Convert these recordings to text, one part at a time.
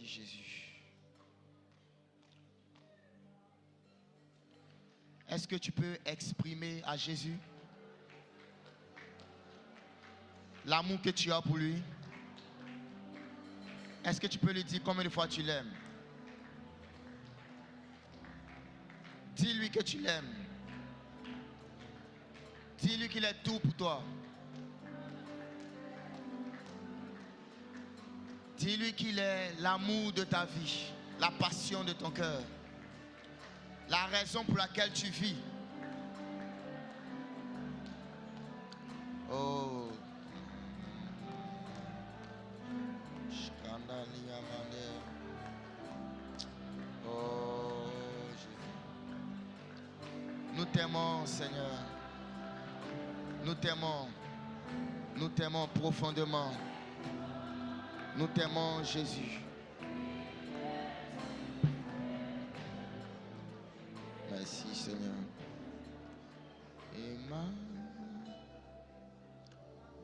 Jésus. Est-ce que tu peux exprimer à Jésus l'amour que tu as pour lui? Est-ce que tu peux lui dire combien de fois tu l'aimes? Dis-lui que tu l'aimes. Dis-lui qu'il est tout pour toi. Dis-lui qu'il est l'amour de ta vie, la passion de ton cœur, la raison pour laquelle tu vis. Oh. Oh, nous t'aimons, Seigneur. Nous t'aimons. Nous t'aimons profondément. Nous t'aimons, Jésus. Merci, Seigneur. Amen.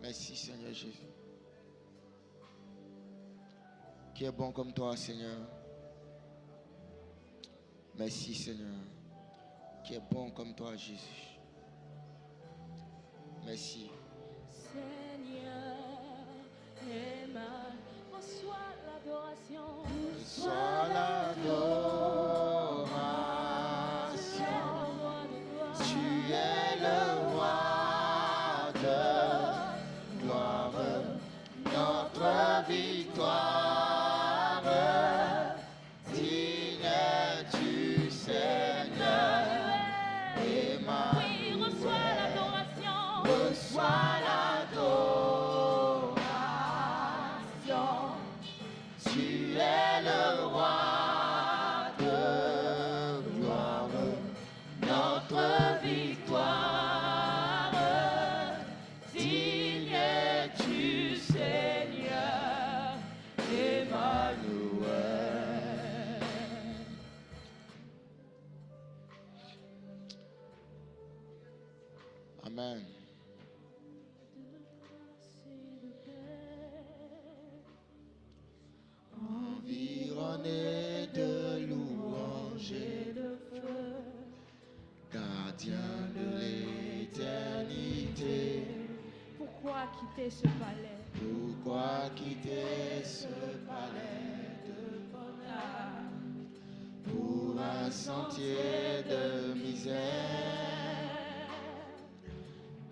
Merci, Seigneur Jésus. Qui est bon comme toi, Seigneur. Merci, Seigneur. Qui est bon comme toi, Jésus. Merci. Seigneur, aimant, reçois l'adoration. Reçois l'adoration. Tu es le roi de gloire, notre victoire. Digne es-tu, Seigneur. Oui, reçois l'adoration. Reçois l'adoration. Tu es le roi de gloire, notre victoire. Digne es-tu, Seigneur, Emmanuel. Amen. Environné de louanges et de feu, gardien de l'éternité. Pourquoi quitter ce palais? Pourquoi quitter ce palais de bonheur pour un sentier de misère?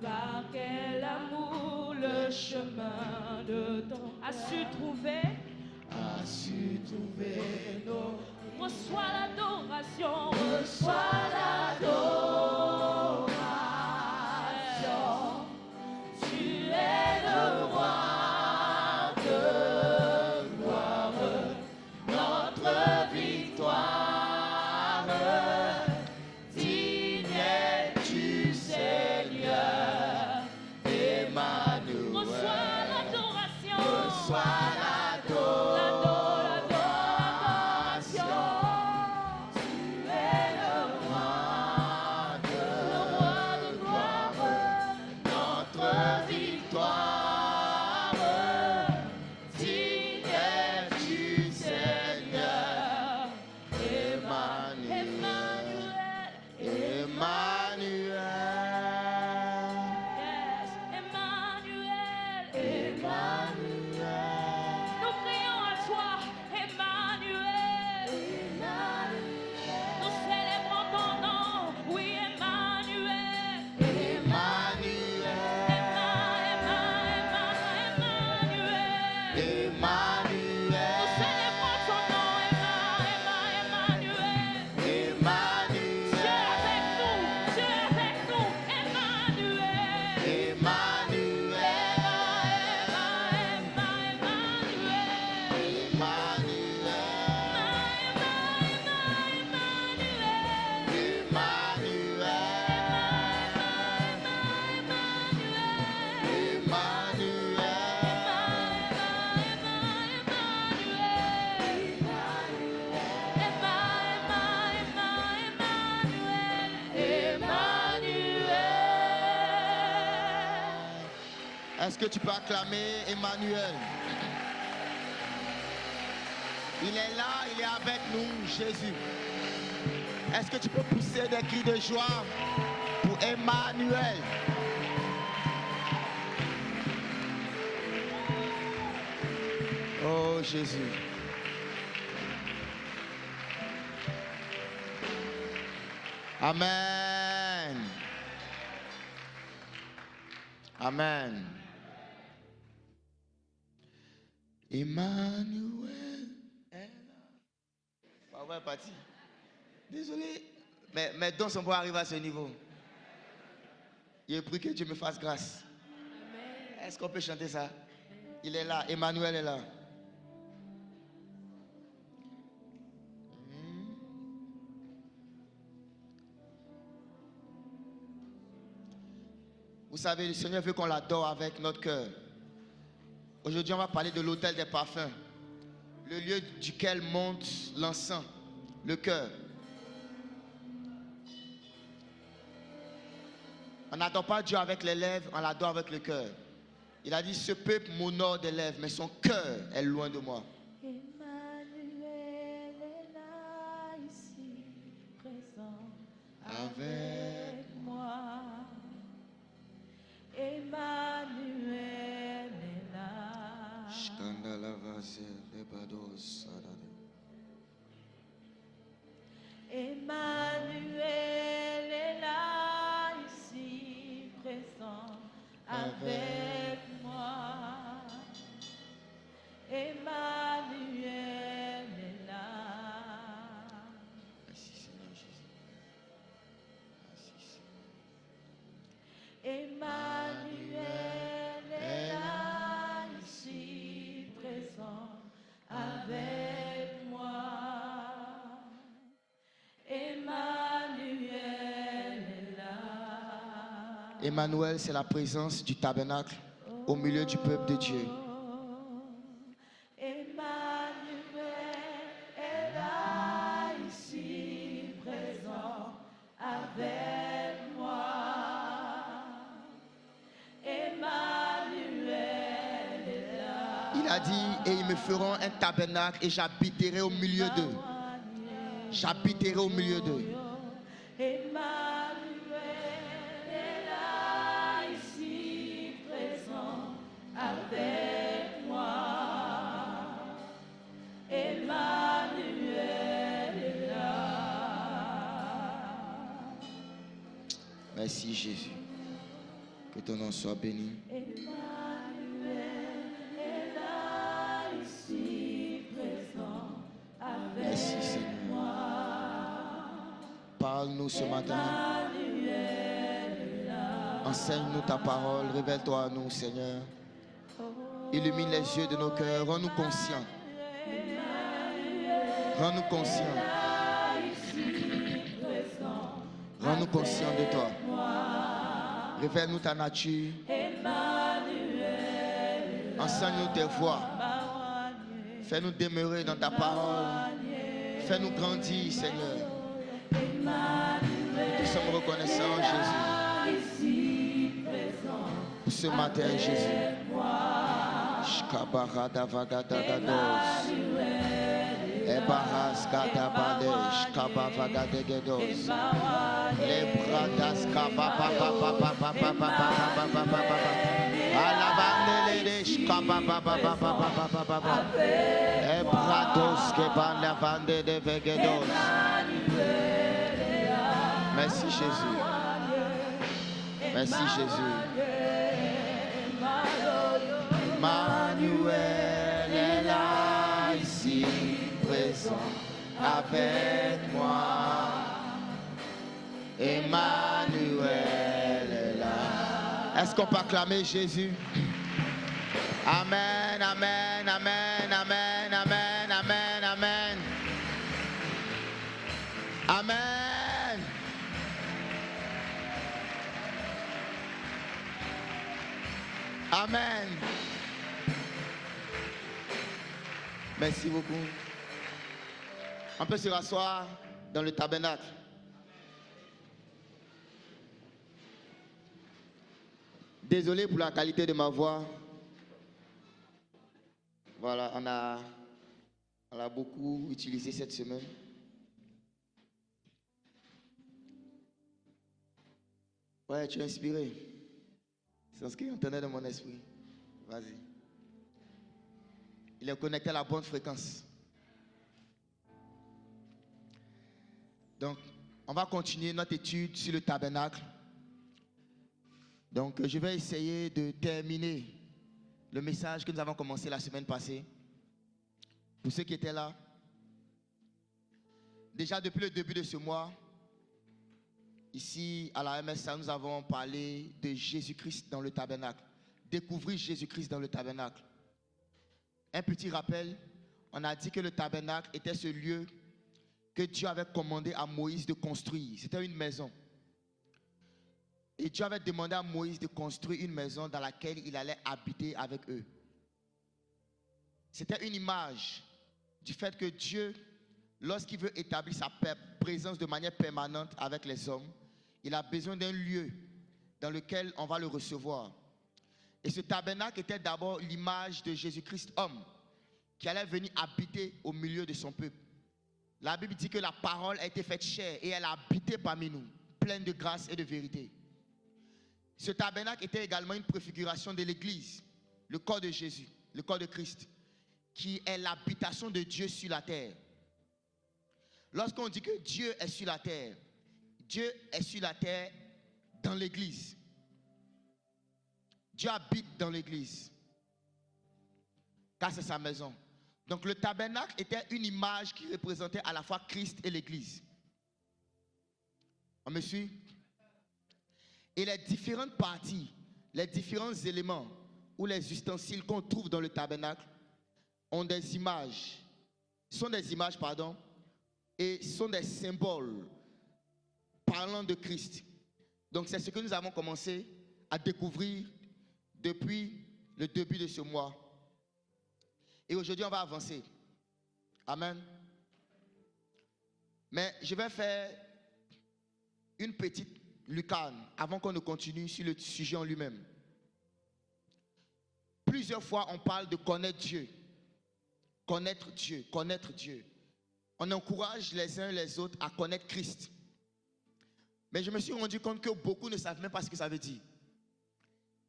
Par quel amour le chemin de ton as-tu trouvé? As-tu trouvé nos... Reçois l'adoration. Reçois l'adoration. Tu es le roi de gloire, notre victoire. Digne es-tu, Seigneur, Emmanuel. Reçois l'adoration. Reçois l'adoration. Tu es le roi de gloire, notre victoire. Digne es-tu, Seigneur, Emmanuel. Emmanuel. Yes, Emmanuel. Emmanuel. Nous crions à toi, Emmanuel. Nous célébrons ton nom, oui, Emmanuel. Emmanuel. Emmanuel. Emmanuel. Nous célébrons ton nom, Emmanuel. Emmanuel. Dieu avec nous, Emmanuel. Emmanuel. Est-ce que tu peux acclamer Emmanuel? Il est là, il est avec nous, Jésus. Est-ce que tu peux pousser des cris de joie pour Emmanuel? Oh Jésus. Amen. Amen. Emmanuel est là. On va partir. Désolé, mais mes dons sont pas arrivés à ce niveau. Je prie que Dieu me fasse grâce. Est-ce qu'on peut chanter ça? Il est là, Emmanuel est là. Vous savez, le Seigneur veut qu'on l'adore avec notre cœur. Aujourd'hui, on va parler de l'autel des parfums, le lieu duquel monte l'encens, le cœur. On n'adore pas Dieu avec les lèvres, on l'adore avec le cœur. Il a dit, ce peuple m'honore des lèvres, mais son cœur est loin de moi. Emmanuel est là, ici, présent Avec moi. Emmanuel est là. Emmanuel est là, ici, présent avec moi. Emmanuel est là. Merci Seigneur Jésus. Merci Seigneur. Emmanuel est là, ici, présent avec moi. Emmanuel est là. Emmanuel, c'est la présence du tabernacle au milieu du peuple de Dieu. Emmanuel est là, ici, présent avec moi. Emmanuel est là. Il a dit, et ils me feront un tabernacle et j'habiterai au milieu d'eux. J'habiterai au milieu d'eux. Emmanuel est là, ici, présent avec moi. Emmanuel est là. Merci Jésus. Que ton nom soit béni. Emmanuel est là, ici, présent avec Merci Seigneur. Parle-nous ce matin. Enseigne-nous ta parole. Révèle-toi à nous, Seigneur. Illumine les yeux de nos cœurs. Rends-nous conscients. Rends-nous conscients. Rends-nous conscients de toi. Révèle-nous ta nature. Enseigne-nous tes voies. Fais-nous demeurer dans ta parole. Fais-nous grandir, Seigneur. Nous te sommes reconnaissants, Jésus. Pour ce matin, Jésus. Ebaras katabadesh kabavagadegedos lebradas kabababababababababababababa alavandeles kabababababababababa ebrados kebandavandedevegedos. Merci Jésus. Merci Jésus. Emmanuel est là ici, présent avec moi. Emmanuel est là. Est-ce qu'on peut acclamer Jésus? Amen, amen, amen, amen, amen, amen, amen. Amen. Amen. Merci beaucoup. On peut se rasseoir dans le tabernacle. Désolé pour la qualité de ma voix. Voilà, on a On l'a beaucoup utilisé cette semaine. Ouais, tu es inspiré. C'est ce qu'il entendait dans mon esprit. Vas-y. Il est connecté à la bonne fréquence. Donc, on va continuer notre étude sur le tabernacle. Donc, je vais essayer de terminer le message que nous avons commencé la semaine passée. Pour ceux qui étaient là, déjà depuis le début de ce mois, ici à la MSA, nous avons parlé de Jésus-Christ dans le tabernacle. Découvrir Jésus-Christ dans le tabernacle. Un petit rappel, on a dit que le tabernacle était ce lieu que Dieu avait commandé à Moïse de construire. C'était une maison. Et Dieu avait demandé à Moïse de construire une maison dans laquelle il allait habiter avec eux. C'était une image du fait que Dieu, lorsqu'il veut établir sa présence de manière permanente avec les hommes, il a besoin d'un lieu dans lequel on va le recevoir. Et ce tabernacle était d'abord l'image de Jésus-Christ homme qui allait venir habiter au milieu de son peuple. La Bible dit que la parole a été faite chair et elle a habité parmi nous, pleine de grâce et de vérité. Ce tabernacle était également une préfiguration de l'Église, le corps de Jésus, le corps de Christ, qui est l'habitation de Dieu sur la terre. Lorsqu'on dit que Dieu est sur la terre dans l'Église. Dieu habite dans l'Église, car c'est sa maison. Donc le tabernacle était une image qui représentait à la fois Christ et l'Église. On me suit? Et les différentes parties, les différents éléments ou les ustensiles qu'on trouve dans le tabernacle sont des images, et sont des symboles parlant de Christ. Donc c'est ce que nous avons commencé à découvrir depuis le début de ce mois. Et aujourd'hui, on va avancer. Amen. Mais je vais faire une petite lucarne avant qu'on ne continue sur le sujet en lui-même. Plusieurs fois, on parle de connaître Dieu. Connaître Dieu, connaître Dieu. On encourage les uns et les autres à connaître Christ. Mais je me suis rendu compte que beaucoup ne savent même pas ce que ça veut dire.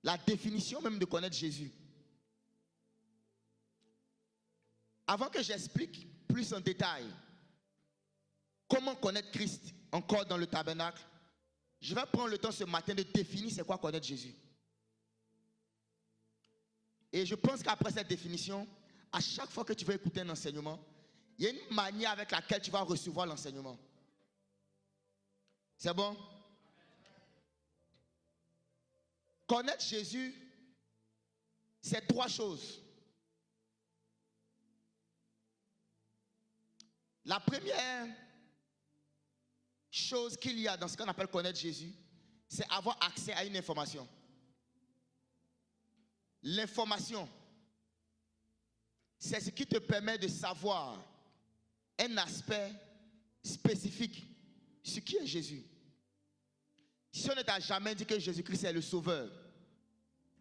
La définition même de connaître Jésus. Avant que j'explique plus en détail comment connaître Christ encore dans le tabernacle, je vais prendre le temps ce matin de définir c'est quoi connaître Jésus. Et je pense qu'après cette définition, à chaque fois que tu veux écouter un enseignement, il y a une manière avec laquelle tu vas recevoir l'enseignement. C'est bon? Connaître Jésus, c'est trois choses. La première chose qu'il y a dans ce qu'on appelle connaître Jésus, c'est avoir accès à une information. L'information, c'est ce qui te permet de savoir un aspect spécifique sur qui est Jésus. Si on ne t'a jamais dit que Jésus-Christ est le sauveur,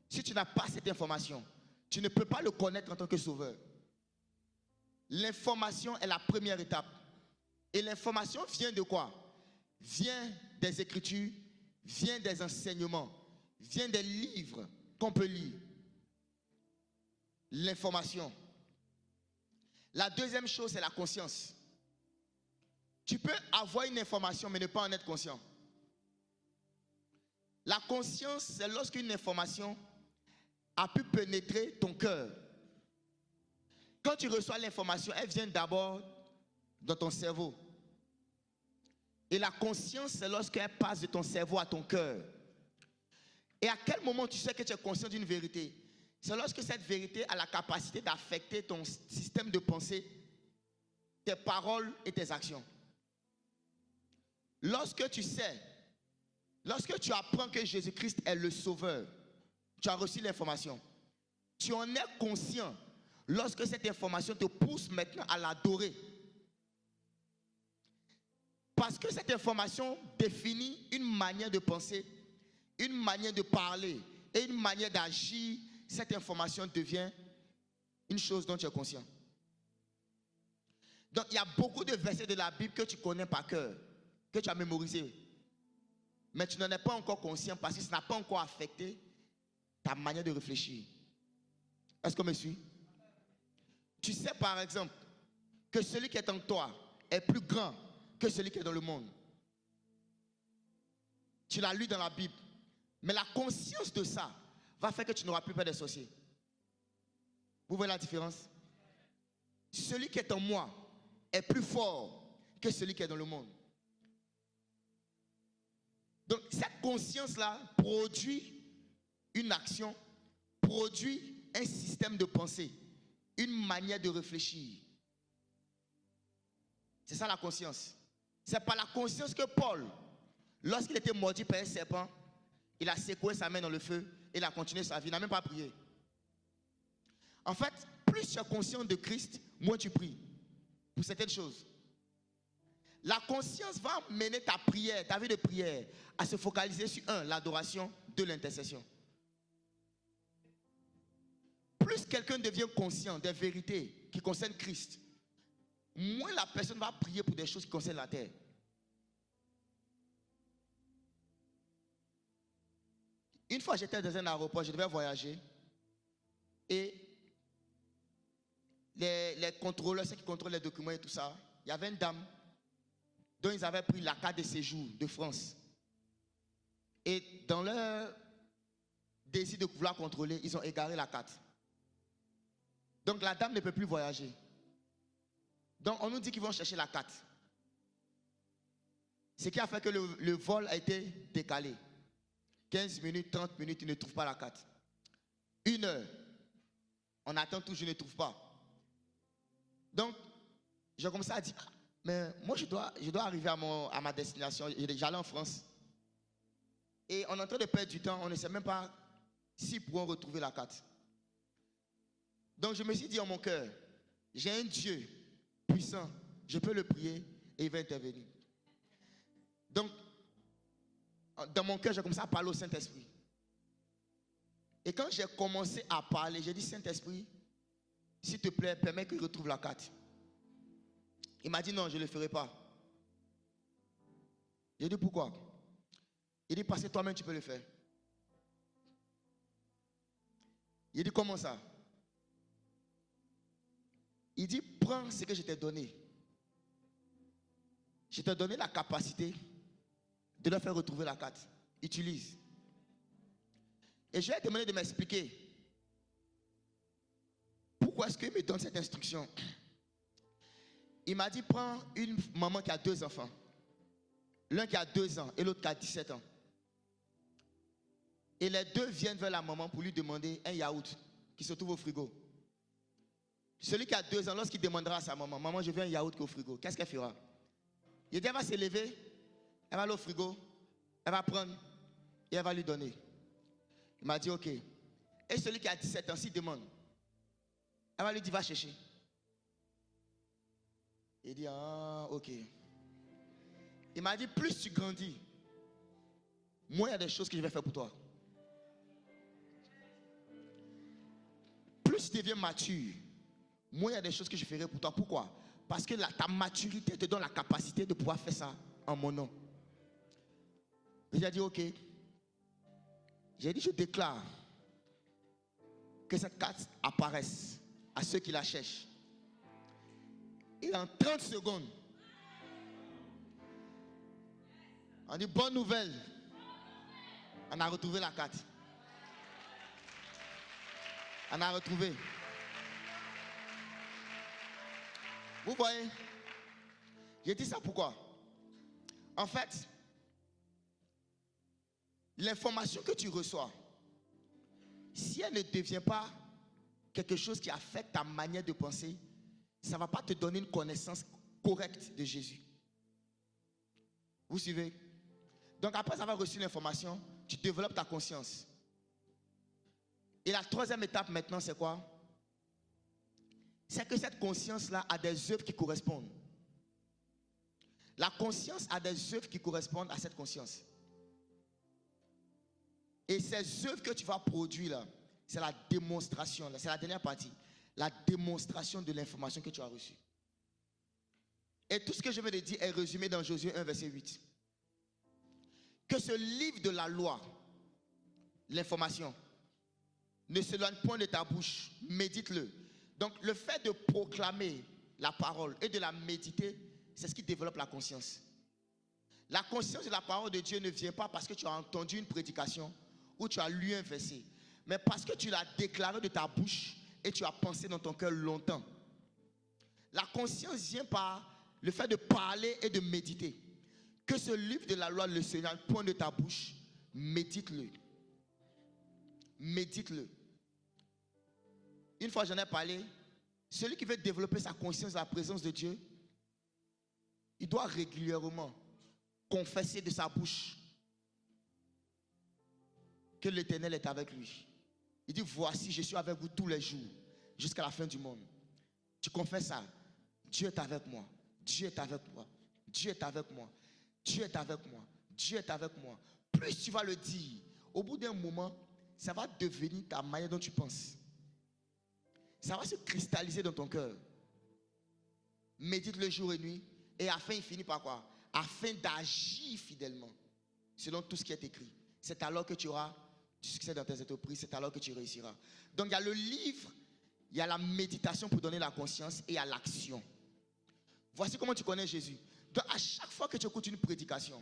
si tu n'as pas cette information, tu ne peux pas le connaître en tant que sauveur. L'information est la première étape. Et l'information vient de quoi? Vient des Écritures, vient des enseignements, vient des livres qu'on peut lire. L'information. La deuxième chose, c'est la conscience. Tu peux avoir une information, mais ne pas en être conscient. La conscience, c'est lorsqu'une information a pu pénétrer ton cœur. Quand tu reçois l'information, elle vient d'abord dans ton cerveau. Et la conscience, c'est lorsqu'elle passe de ton cerveau à ton cœur. Et à quel moment tu sais que tu es conscient d'une vérité? C'est lorsque cette vérité a la capacité d'affecter ton système de pensée, tes paroles et tes actions. Lorsque tu sais, lorsque tu apprends que Jésus-Christ est le Sauveur, tu as reçu l'information. Tu en es conscient lorsque cette information te pousse maintenant à l'adorer. Parce que cette information définit une manière de penser, une manière de parler et une manière d'agir. Cette information devient une chose dont tu es conscient. Donc, il y a beaucoup de versets de la Bible que tu connais par cœur, que tu as mémorisé. Mais tu n'en es pas encore conscient parce que ça n'a pas encore affecté ta manière de réfléchir. Est-ce qu'on me suit? Tu sais par exemple que celui qui est en toi est plus grand que celui qui est dans le monde. Tu l'as lu dans la Bible. Mais la conscience de ça va faire que tu n'auras plus peur des sorciers. Vous voyez la différence? Celui qui est en moi est plus fort que celui qui est dans le monde. Donc cette conscience-là produit une action, produit un système de pensée, une manière de réfléchir. C'est ça la conscience. C'est par la conscience que Paul, lorsqu'il était mordu par un serpent, il a secoué sa main dans le feu et il a continué sa vie, il n'a même pas prié. En fait, plus tu es conscient de Christ, moins tu pries pour certaines choses. La conscience va mener ta prière, ta vie de prière, à se focaliser sur l'adoration, l'intercession. Plus quelqu'un devient conscient des vérités qui concernent Christ, moins la personne va prier pour des choses qui concernent la terre. Une fois j'étais dans un aéroport, je devais voyager et les contrôleurs, ceux qui contrôlent les documents et tout ça, il y avait une dame dont ils avaient pris la carte de séjour de France. Et dans leur désir de vouloir contrôler, ils ont égaré la carte. Donc la dame ne peut plus voyager. Donc on nous dit qu'ils vont chercher la carte. Ce qui a fait que le vol a été décalé. 15 minutes, 30 minutes, ils ne trouvent pas la carte. 1 heure, on attend toujours, je ne trouve pas. Donc, j'ai commencé à dire, mais moi je dois arriver à ma destination. J'allais en France. Et on est en train de perdre du temps, on ne sait même pas s'ils pourront retrouver la carte. Donc je me suis dit en mon cœur, j'ai un Dieu puissant, je peux le prier et il va intervenir. Donc, dans mon cœur, j'ai commencé à parler au Saint-Esprit. Et quand j'ai commencé à parler, j'ai dit, Saint-Esprit, s'il te plaît, permets qu'il retrouve la carte. Il m'a dit, non, je ne le ferai pas. J'ai dit, pourquoi? Il dit, parce que toi-même, tu peux le faire. Il dit, comment ça? Il dit, prends ce que je t'ai donné. Je t'ai donné la capacité de leur faire retrouver la carte. Utilise. Et je lui ai demandé de m'expliquer pourquoi est-ce qu'il me donne cette instruction. Il m'a dit, prends une maman qui a 2 enfants. L'un qui a 2 ans et l'autre qui a 17 ans. Et les 2 viennent vers la maman pour lui demander un yaourt qui se trouve au frigo. Celui qui a 2 ans, lorsqu'il demandera à sa maman, maman, je veux un yaourt qui est au frigo, qu'est-ce qu'elle fera? Il dit, elle va se lever, elle va aller au frigo, elle va prendre et elle va lui donner. Il m'a dit, ok. Et celui qui a 17 ans, s'il demande, elle va lui dire, va chercher. Il dit, ah, ok. Il m'a dit, plus tu grandis, moins il y a des choses que je vais faire pour toi. Plus tu deviens mature, moins il y a des choses que je ferai pour toi. Pourquoi? Parce que ta maturité te donne la capacité de pouvoir faire ça en mon nom. J'ai dit, ok. J'ai dit, je déclare que cette carte apparaisse à ceux qui la cherchent. Et en 30 secondes, on dit, bonne nouvelle. On a retrouvé la carte. On a retrouvé. Vous voyez? J'ai dit ça pourquoi? En fait, l'information que tu reçois, si elle ne devient pas quelque chose qui affecte ta manière de penser, ça ne va pas te donner une connaissance correcte de Jésus. Vous suivez? Donc après avoir reçu l'information, tu développes ta conscience. Et la 3e étape maintenant, c'est quoi? C'est que cette conscience-là a des œuvres qui correspondent. La conscience a des œuvres qui correspondent à cette conscience. Et ces œuvres que tu vas produire là, c'est la démonstration, c'est la dernière partie, la démonstration de l'information que tu as reçue. Et tout ce que je viens de dire est résumé dans Josué 1, verset 8. Que ce livre de la loi, l'information, ne s'éloigne point de ta bouche, médite-le. Donc le fait de proclamer la parole et de la méditer, c'est ce qui développe la conscience. La conscience de la parole de Dieu ne vient pas parce que tu as entendu une prédication ou tu as lu un verset, mais parce que tu l'as déclaré de ta bouche et tu as pensé dans ton cœur longtemps. La conscience vient par le fait de parler et de méditer. Que ce livre de la loi ne s'éloigne point de ta bouche, médite-le. Médite-le. Une fois j'en ai parlé, celui qui veut développer sa conscience de la présence de Dieu, il doit régulièrement confesser de sa bouche que l'Éternel est avec lui. Il dit, voici, je suis avec vous tous les jours, jusqu'à la fin du monde. Tu confesses ça. Dieu est avec moi. Dieu est avec moi. Dieu est avec moi. Dieu est avec moi. Dieu est avec moi. Plus tu vas le dire, au bout d'un moment, ça va devenir ta manière dont tu penses. Ça va se cristalliser dans ton cœur. Médite le jour et nuit. Et afin, il finit par quoi? Afin d'agir fidèlement, selon tout ce qui est écrit. C'est alors que tu auras du succès dans tes entreprises. C'est alors que tu réussiras. Donc il y a le livre, il y a la méditation pour donner la conscience et il y a l'action. Voici comment tu connais Jésus. Donc à chaque fois que tu écoutes une prédication,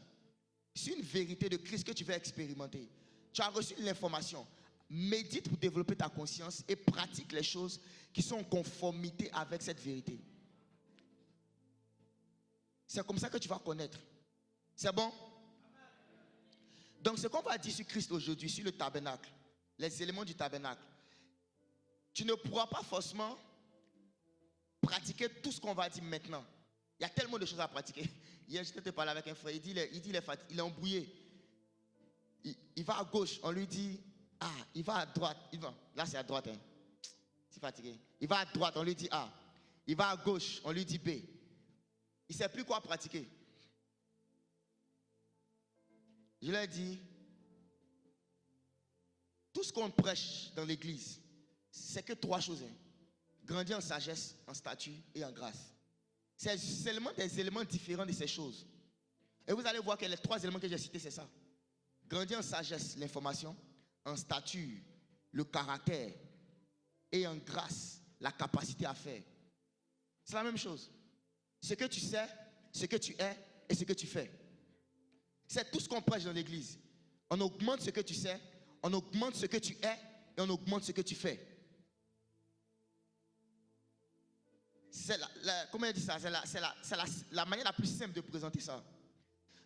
c'est une vérité de Christ que tu veux expérimenter. Tu as reçu l'information. Médite pour développer ta conscience et pratique les choses qui sont en conformité avec cette vérité. C'est comme ça que tu vas connaître. C'est bon? Donc ce qu'on va dire sur Christ aujourd'hui, sur le tabernacle, les éléments du tabernacle, tu ne pourras pas forcément pratiquer tout ce qu'on va dire maintenant. Il y a tellement de choses à pratiquer. Hier, je t'ai parlé avec un frère, il est embrouillé. Il va à gauche, on lui dit A. Il va à droite, là c'est à droite. Hein. C'est fatigué. Il va à droite, on lui dit A. Il va à gauche, on lui dit B. Il ne sait plus quoi pratiquer. Je leur ai dit, tout ce qu'on prêche dans l'église, c'est que 3 choses. Hein. Grandir en sagesse, en statut et en grâce. C'est seulement des éléments différents de ces choses. Et vous allez voir que les 3 éléments que j'ai cités, c'est ça. Grandir en sagesse, l'information, en statut, le caractère, et en grâce, la capacité à faire. C'est la même chose. Ce que tu sais, ce que tu es et ce que tu fais. C'est tout ce qu'on prêche dans l'église. On augmente ce que tu sais, on augmente ce que tu es et on augmente ce que tu fais. C'est comment on dit ça? C'est la manière la plus simple de présenter ça.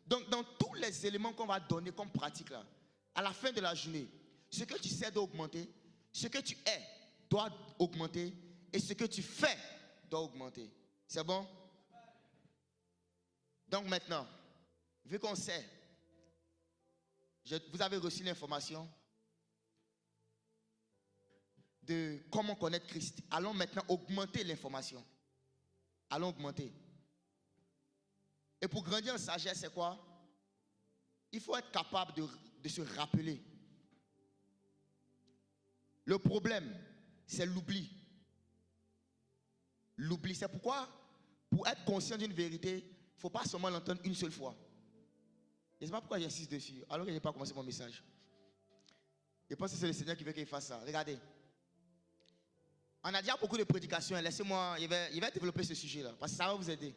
Donc, dans tous les éléments qu'on va donner comme pratique là, à la fin de la journée, ce que tu sais doit augmenter, ce que tu es doit augmenter et ce que tu fais doit augmenter. C'est bon? Donc maintenant, vu qu'on sait, vous avez reçu l'information de comment connaître Christ. Allons maintenant augmenter l'information. Allons augmenter. Et pour grandir en sagesse, c'est quoi? Il faut être capable de se rappeler. Le problème, c'est l'oubli. L'oubli, c'est pourquoi, pour être conscient d'une vérité, il ne faut pas seulement l'entendre une seule fois. Je ne sais pas pourquoi j'insiste dessus, alors que je n'ai pas commencé mon message. Je pense que c'est le Seigneur qui veut qu'il fasse ça. Regardez. On a déjà beaucoup de prédications. Laissez-moi, je vais développer ce sujet-là, parce que ça va vous aider.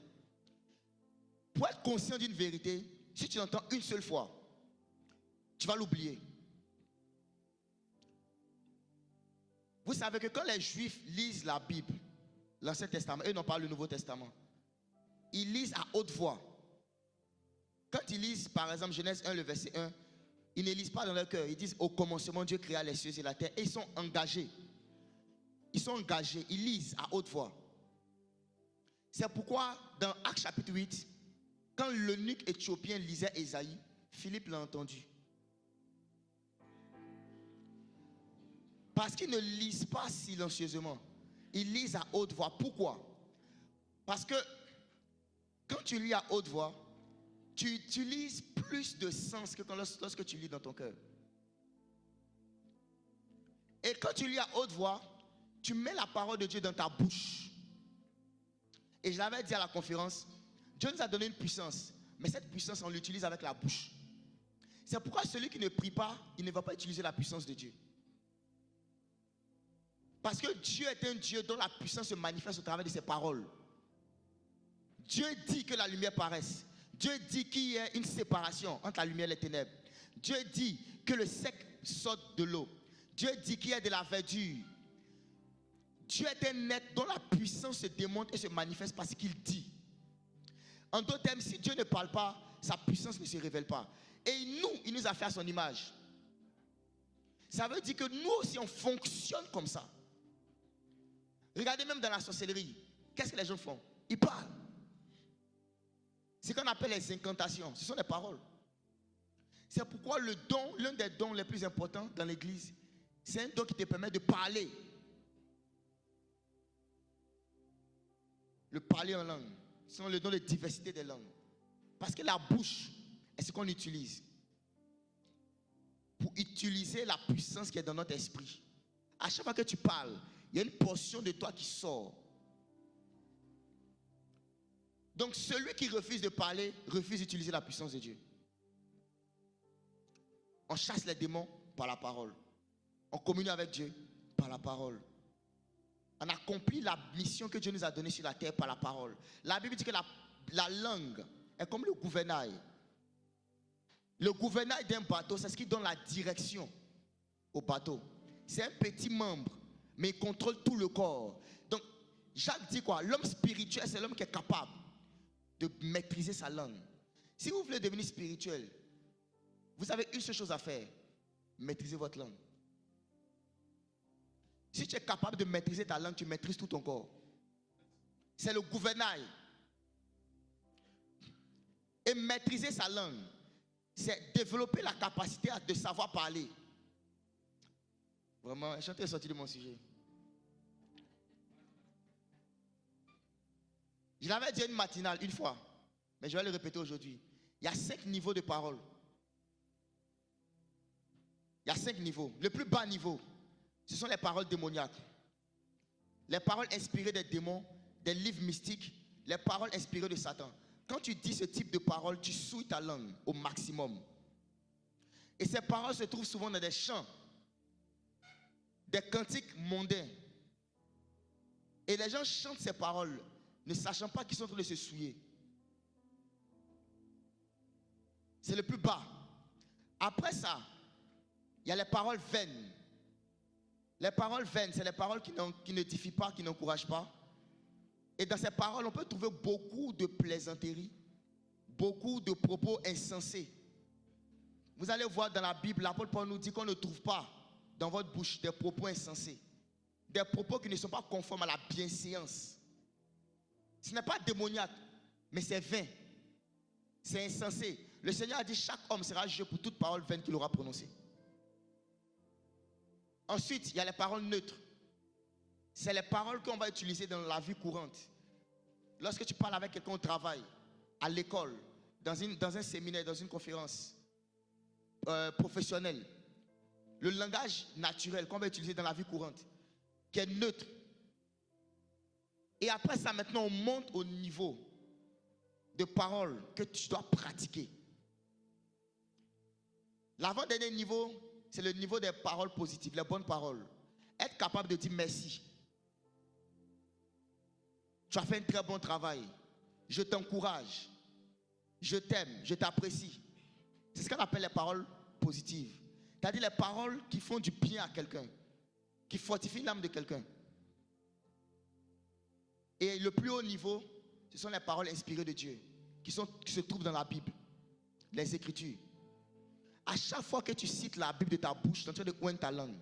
Pour être conscient d'une vérité, si tu l'entends une seule fois, tu vas l'oublier. Vous savez que quand les Juifs lisent la Bible, l'Ancien Testament, eux n'ont pas le Nouveau Testament, ils lisent à haute voix. Quand ils lisent, par exemple, Genèse 1, le verset 1, ils ne lisent pas dans leur cœur. Ils disent, au commencement, Dieu créa les cieux et la terre. Et ils sont engagés. Ils sont engagés. Ils lisent à haute voix. C'est pourquoi, dans Actes chapitre 8, quand l'eunuque éthiopien lisait Ésaïe, Philippe l'a entendu. Parce qu'ils ne lisent pas silencieusement. Ils lisent à haute voix. Pourquoi? Parce que quand tu lis à haute voix, tu utilises plus de sens que lorsque tu lis dans ton cœur. Et quand tu lis à haute voix, tu mets la parole de Dieu dans ta bouche. Et je l'avais dit à la conférence, Dieu nous a donné une puissance, mais cette puissance, on l'utilise avec la bouche. C'est pourquoi celui qui ne prie pas, il ne va pas utiliser la puissance de Dieu. Parce que Dieu est un Dieu dont la puissance se manifeste au travers de ses paroles. Dieu dit que la lumière paraisse. Dieu dit qu'il y ait une séparation entre la lumière et les ténèbres. Dieu dit que le sec sorte de l'eau. Dieu dit qu'il y a de la verdure. Dieu est un être dont la puissance se démontre et se manifeste parce qu'il dit. En d'autres termes, si Dieu ne parle pas, sa puissance ne se révèle pas. Et nous, il nous a fait à son image. Ça veut dire que nous aussi, on fonctionne comme ça. Regardez même dans la sorcellerie. Qu'est-ce que les gens font? Ils parlent. C'est ce qu'on appelle les incantations. Ce sont des paroles. C'est pourquoi le don, l'un des dons les plus importants dans l'église, c'est un don qui te permet de parler. Le parler en langue. C'est le don de diversité des langues. Parce que la bouche est ce qu'on utilise pour utiliser la puissance qui est dans notre esprit. À chaque fois que tu parles, il y a une portion de toi qui sort. Donc celui qui refuse de parler, refuse d'utiliser la puissance de Dieu. On chasse les démons par la parole. On communie avec Dieu par la parole. On accomplit la mission que Dieu nous a donnée sur la terre par la parole. La Bible dit que la langue est comme le gouvernail. Le gouvernail d'un bateau, c'est ce qui donne la direction au bateau. C'est un petit membre, mais il contrôle tout le corps. Donc, Jacques dit quoi? L'homme spirituel, c'est l'homme qui est capable de maîtriser sa langue. Si vous voulez devenir spirituel, vous avez une seule chose à faire: maîtriser votre langue. Si tu es capable de maîtriser ta langue, tu maîtrises tout ton corps. C'est le gouvernail. Et maîtriser sa langue, c'est développer la capacité de savoir parler. Vraiment, je suis sorti de mon sujet. Je l'avais dit à une matinale une fois, mais je vais le répéter aujourd'hui. Il y a 5 niveaux de parole. Il y a 5 niveaux. Le plus bas niveau, ce sont les paroles démoniaques. Les paroles inspirées des démons, des livres mystiques, les paroles inspirées de Satan. Quand tu dis ce type de paroles, tu souilles ta langue au maximum. Et ces paroles se trouvent souvent dans des chants, des cantiques mondains. Et les gens chantent ces paroles, ne sachant pas qu'ils sont en train de se souiller. C'est le plus bas. Après ça, il y a les paroles vaines. Les paroles vaines, c'est les paroles qui n'édifient pas, qui n'encouragent pas. Et dans ces paroles, on peut trouver beaucoup de plaisanteries, beaucoup de propos insensés. Vous allez voir dans la Bible, l'apôtre Paul nous dit qu'on ne trouve pas dans votre bouche des propos insensés. Des propos qui ne sont pas conformes à la bienséance. Ce n'est pas démoniaque, mais c'est vain. C'est insensé. Le Seigneur a dit: chaque homme sera jugé pour toute parole vaine qu'il aura prononcée. Ensuite, il y a les paroles neutres. C'est les paroles qu'on va utiliser dans la vie courante. Lorsque tu parles avec quelqu'un au travail, à l'école, dans un séminaire, dans une conférence professionnelle. Le langage naturel qu'on va utiliser dans la vie courante, qui est neutre. Et après ça, maintenant, on monte au niveau de paroles que tu dois pratiquer. L'avant-dernier niveau, c'est le niveau des paroles positives, les bonnes paroles. Être capable de dire merci. Tu as fait un très bon travail. Je t'encourage. Je t'aime. Je t'apprécie. C'est ce qu'on appelle les paroles positives. C'est-à-dire les paroles qui font du bien à quelqu'un, qui fortifient l'âme de quelqu'un. Et le plus haut niveau, ce sont les paroles inspirées de Dieu, qui se trouvent dans la Bible, les Écritures. À chaque fois que tu cites la Bible de ta bouche, tu es en train de oindre ta langue.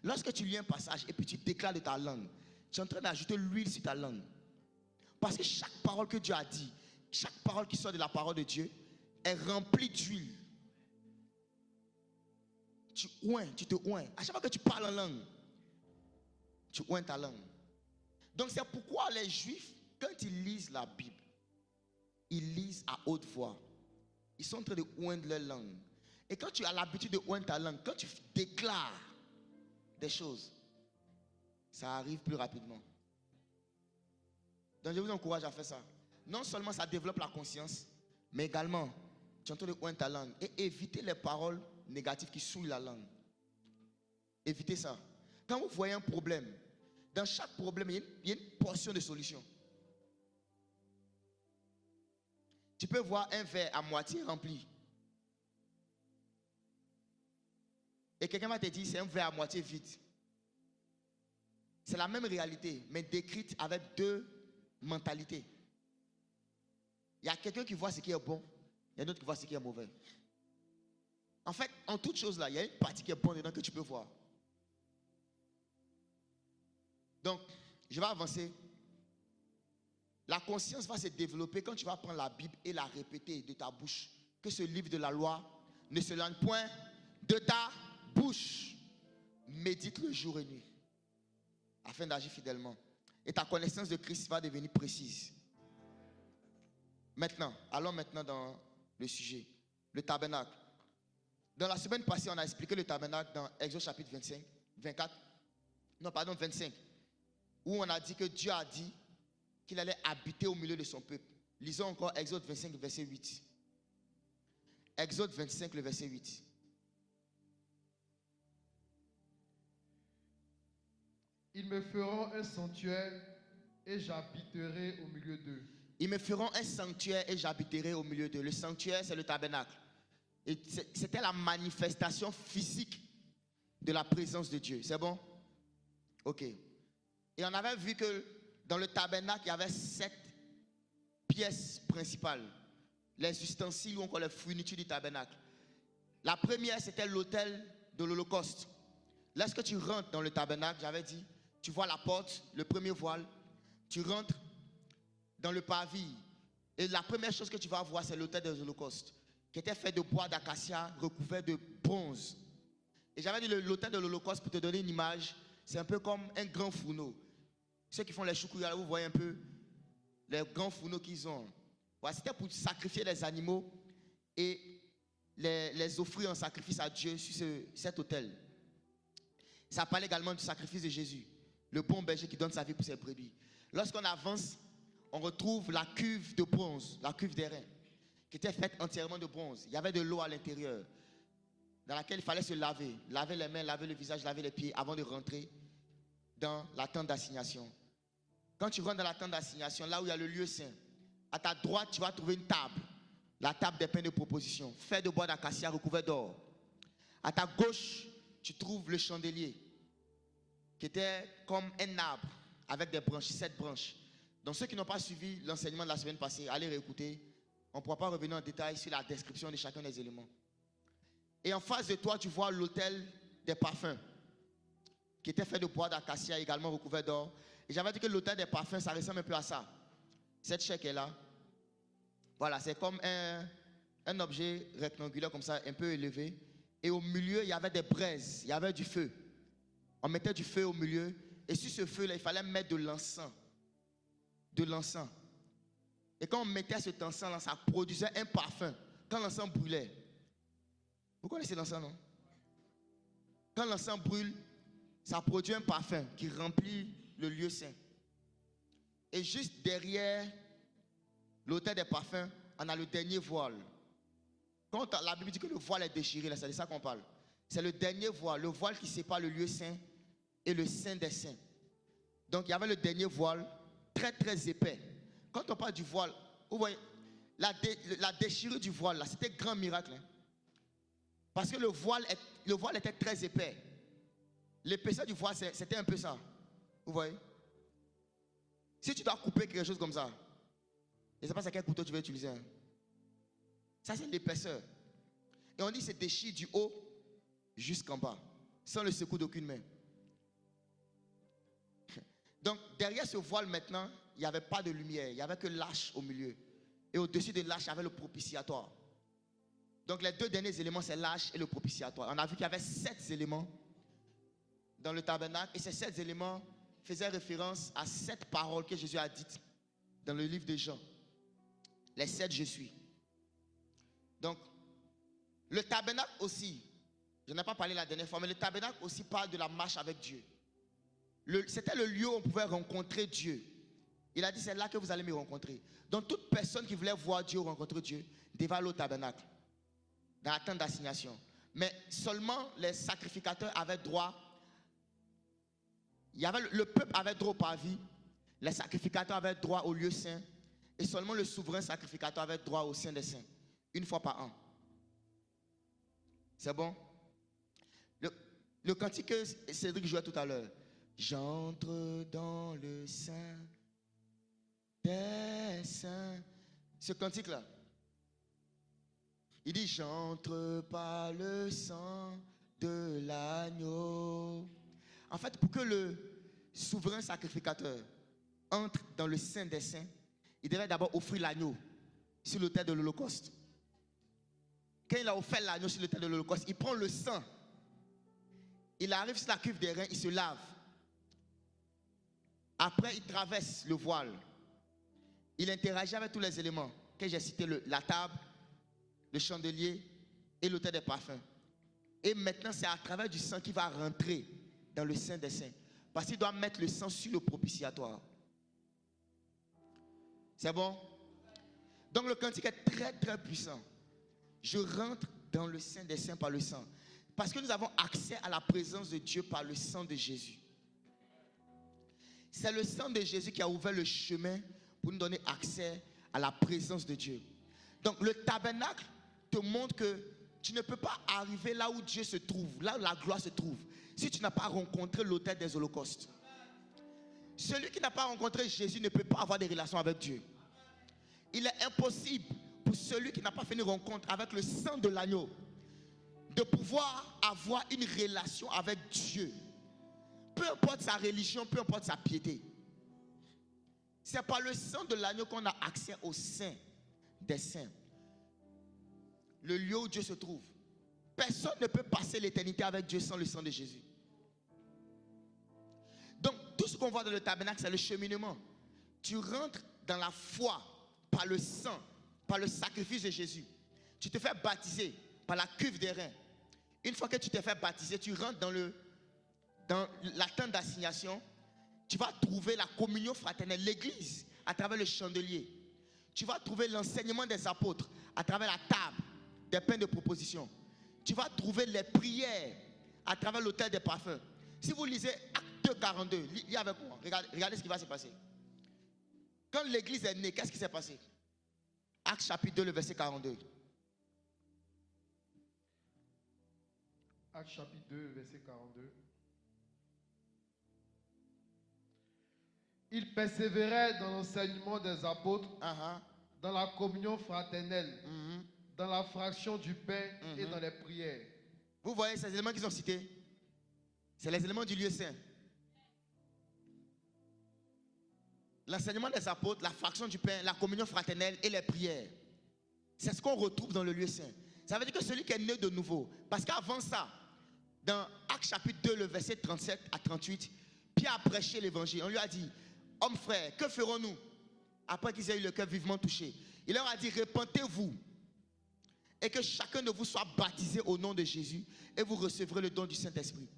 Lorsque tu lis un passage et puis tu déclares de ta langue, tu es en train d'ajouter l'huile sur ta langue. Parce que chaque parole que Dieu a dit, chaque parole qui sort de la parole de Dieu est remplie d'huile. Tu oins, tu te oins. À chaque fois que tu parles en langue, tu oins ta langue. Donc c'est pourquoi les Juifs, quand ils lisent la Bible, ils lisent à haute voix. Ils sont en train de oindre leur langue. Et quand tu as l'habitude de oindre ta langue, quand tu déclares des choses, ça arrive plus rapidement. Donc je vous encourage à faire ça. non seulement ça développe la conscience, mais également, tu entends de oindre ta langue et éviter les paroles négatives qui souillent la langue. Évitez ça. Quand vous voyez un problème, dans chaque problème, il y a une portion de solution. Tu peux voir un verre à moitié rempli. Et quelqu'un va te dire, c'est un verre à moitié vide. C'est la même réalité, mais décrite avec deux mentalités. Il y a quelqu'un qui voit ce qui est bon, il y a d'autres qui voient ce qui est mauvais. En fait, en toute chose là, il y a une partie qui est bonne dedans que tu peux voir. Donc, je vais avancer. La conscience va se développer quand tu vas prendre la Bible et la répéter de ta bouche. Que ce livre de la loi ne se lance point de ta bouche. Médite le jour et nuit afin d'agir fidèlement. Et ta connaissance de Christ va devenir précise. Maintenant, allons maintenant dans le sujet. Le tabernacle. Dans la semaine passée, on a expliqué le tabernacle dans Exode chapitre 25, où on a dit que Dieu a dit qu'il allait habiter au milieu de son peuple. Lisons encore Exode 25, verset 8. Exode 25, le verset 8. Ils me feront un sanctuaire et j'habiterai au milieu d'eux. Ils me feront un sanctuaire et j'habiterai au milieu d'eux. Le sanctuaire, c'est le tabernacle. Et c'était la manifestation physique de la présence de Dieu. C'est bon? Ok. Et on avait vu que dans le tabernacle, il y avait 7 pièces principales. Les ustensiles ou encore les fournitures du tabernacle. La première, c'était l'autel de l'Holocauste. Lorsque tu rentres dans le tabernacle, j'avais dit, tu vois la porte, le premier voile, tu rentres dans le parvis. Et la première chose que tu vas voir, c'est l'autel des holocaustes, qui était fait de bois d'acacia recouvert de bronze. Et j'avais dit l'autel de l'Holocauste, pour te donner une image, c'est un peu comme un grand fourneau. Ceux qui font les choukouya, vous voyez un peu les grands fourneaux qu'ils ont. Ouais, c'était pour sacrifier les animaux et les offrir en sacrifice à Dieu sur cet autel. Ça parle également du sacrifice de Jésus, le bon berger qui donne sa vie pour ses brebis. Lorsqu'on avance, on retrouve la cuve de bronze, la cuve d'airain, qui était faite entièrement de bronze. Il y avait de l'eau à l'intérieur, dans laquelle il fallait se laver les mains, laver le visage, laver les pieds, avant de rentrer dans la tente d'assignation. Quand tu rentres dans la tente d'assignation, là où il y a le lieu saint, à ta droite, tu vas trouver une table, la table des pains de proposition, faite de bois d'acacia recouvert d'or. À ta gauche, tu trouves le chandelier, qui était comme un arbre avec des branches, 7 branches. Donc ceux qui n'ont pas suivi l'enseignement de la semaine passée, allez réécouter. On ne pourra pas revenir en détail sur la description de chacun des éléments. Et en face de toi, tu vois l'autel des parfums, qui était fait de bois d'acacia également recouvert d'or. Et j'avais dit que l'autel des parfums, ça ressemble un peu à ça. Cette chair qui est là, voilà, c'est comme un objet rectangulaire comme ça, un peu élevé. Et au milieu, il y avait des braises, il y avait du feu. On mettait du feu au milieu. Et sur ce feu-là, il fallait mettre de l'encens. De l'encens. Et quand on mettait cet encens-là, ça produisait un parfum. Quand l'encens brûlait. Vous connaissez l'encens, non? Quand l'encens brûle, ça produit un parfum qui remplit le lieu saint. Et juste derrière l'autel des parfums, on a le dernier voile. Quand la Bible dit que le voile est déchiré, c'est de ça qu'on parle. C'est le dernier voile, le voile qui sépare le lieu saint et le saint des saints. Donc il y avait le dernier voile, très très épais. Quand on parle du voile, vous voyez, la déchirure du voile, là, c'était un grand miracle. Hein. Parce que le voile était très épais. L'épaisseur du voile, c'était un peu ça. Vous voyez? Si tu dois couper quelque chose comme ça, je ne sais pas c'est quel couteau tu veux utiliser. Hein. Ça, c'est l'épaisseur. Et on dit que c'est déchiré du haut jusqu'en bas, sans le secours d'aucune main. Donc, derrière ce voile maintenant, il n'y avait pas de lumière. Il n'y avait que l'arche au milieu. Et au-dessus de l'arche, il y avait le propitiatoire. Donc, les deux derniers éléments, c'est l'arche et le propitiatoire. On a vu qu'il y avait 7 éléments dans le tabernacle. Et ces 7 éléments faisaient référence à 7 paroles que Jésus a dites dans le livre de Jean. Les 7 je suis. Donc, le tabernacle aussi, je n'ai pas parlé la dernière fois, mais le tabernacle aussi parle de la marche avec Dieu. C'était le lieu où on pouvait rencontrer Dieu. Il a dit, c'est là que vous allez me rencontrer. Donc toute personne qui voulait voir Dieu ou rencontrer Dieu devait aller au tabernacle, dans la tente d'assignation. Mais seulement les sacrificateurs avaient droit. Le peuple avait droit au parvis, les sacrificateurs avaient droit au lieu saint, et seulement le souverain sacrificateur avait droit au Saint des Saints, une fois par an. C'est bon? Le cantique que Cédric jouait tout à l'heure. J'entre dans le Saint des Saints. Ce cantique-là, il dit, j'entre par le sang de l'agneau. En fait, pour que le souverain sacrificateur entre dans le Saint des Saints, il devait d'abord offrir l'agneau sur l'autel de l'Holocauste. Quand il a offert l'agneau sur l'autel de l'Holocauste, il prend le sang. Il arrive sur la cuve des reins, il se lave. Après, il traverse le voile. Il interagit avec tous les éléments que j'ai cités, la table, le chandelier et l'autel des parfums. Et maintenant, c'est à travers du sang qu'il va rentrer dans le Saint des Saints. Parce qu'il doit mettre le sang sur le propitiatoire. C'est bon? Donc le cantique est très très puissant. Je rentre dans le Saint des Saints par le sang. Parce que nous avons accès à la présence de Dieu par le sang de Jésus. C'est le sang de Jésus qui a ouvert le chemin pour nous donner accès à la présence de Dieu. Donc le tabernacle te montre que tu ne peux pas arriver là où Dieu se trouve, là où la gloire se trouve, si tu n'as pas rencontré l'autel des holocaustes. Celui qui n'a pas rencontré Jésus ne peut pas avoir des relations avec Dieu. Il est impossible pour celui qui n'a pas fait une rencontre avec le sang de l'agneau de pouvoir avoir une relation avec Dieu. Peu importe sa religion, peu importe sa piété. C'est par le sang de l'agneau qu'on a accès au Saint des Saints. Le lieu où Dieu se trouve. Personne ne peut passer l'éternité avec Dieu sans le sang de Jésus. Donc, tout ce qu'on voit dans le tabernacle, c'est le cheminement. Tu rentres dans la foi par le sang, par le sacrifice de Jésus. Tu te fais baptiser par la cuve des reins. Une fois que tu t'es fait baptiser, tu rentres dans la tente d'assignation. Tu vas trouver la communion fraternelle, l'église, à travers le chandelier. Tu vas trouver l'enseignement des apôtres à travers la table des pains de proposition. Tu vas trouver les prières à travers l'autel des parfums. Si vous lisez Acte 42, lisez avec moi, regardez ce qui va se passer. Quand l'église est née, qu'est-ce qui s'est passé? Acte chapitre 2, le verset 42. Acte chapitre 2, verset 42. Il persévérait dans l'enseignement des apôtres, dans la communion fraternelle, dans la fraction du pain et dans les prières. Vous voyez ces éléments qu'ils ont cités? C'est les éléments du lieu saint. L'enseignement des apôtres, la fraction du pain, la communion fraternelle et les prières. C'est ce qu'on retrouve dans le lieu saint. Ça veut dire que celui qui est né de nouveau, parce qu'avant ça, dans Actes chapitre 2, le verset 37 à 38, Pierre a prêché l'évangile. On lui a dit, hommes frères, que ferons-nous? Après qu'ils aient eu le cœur vivement touché. Il leur a dit, repentez-vous et que chacun de vous soit baptisé au nom de Jésus et vous recevrez le don du Saint-Esprit.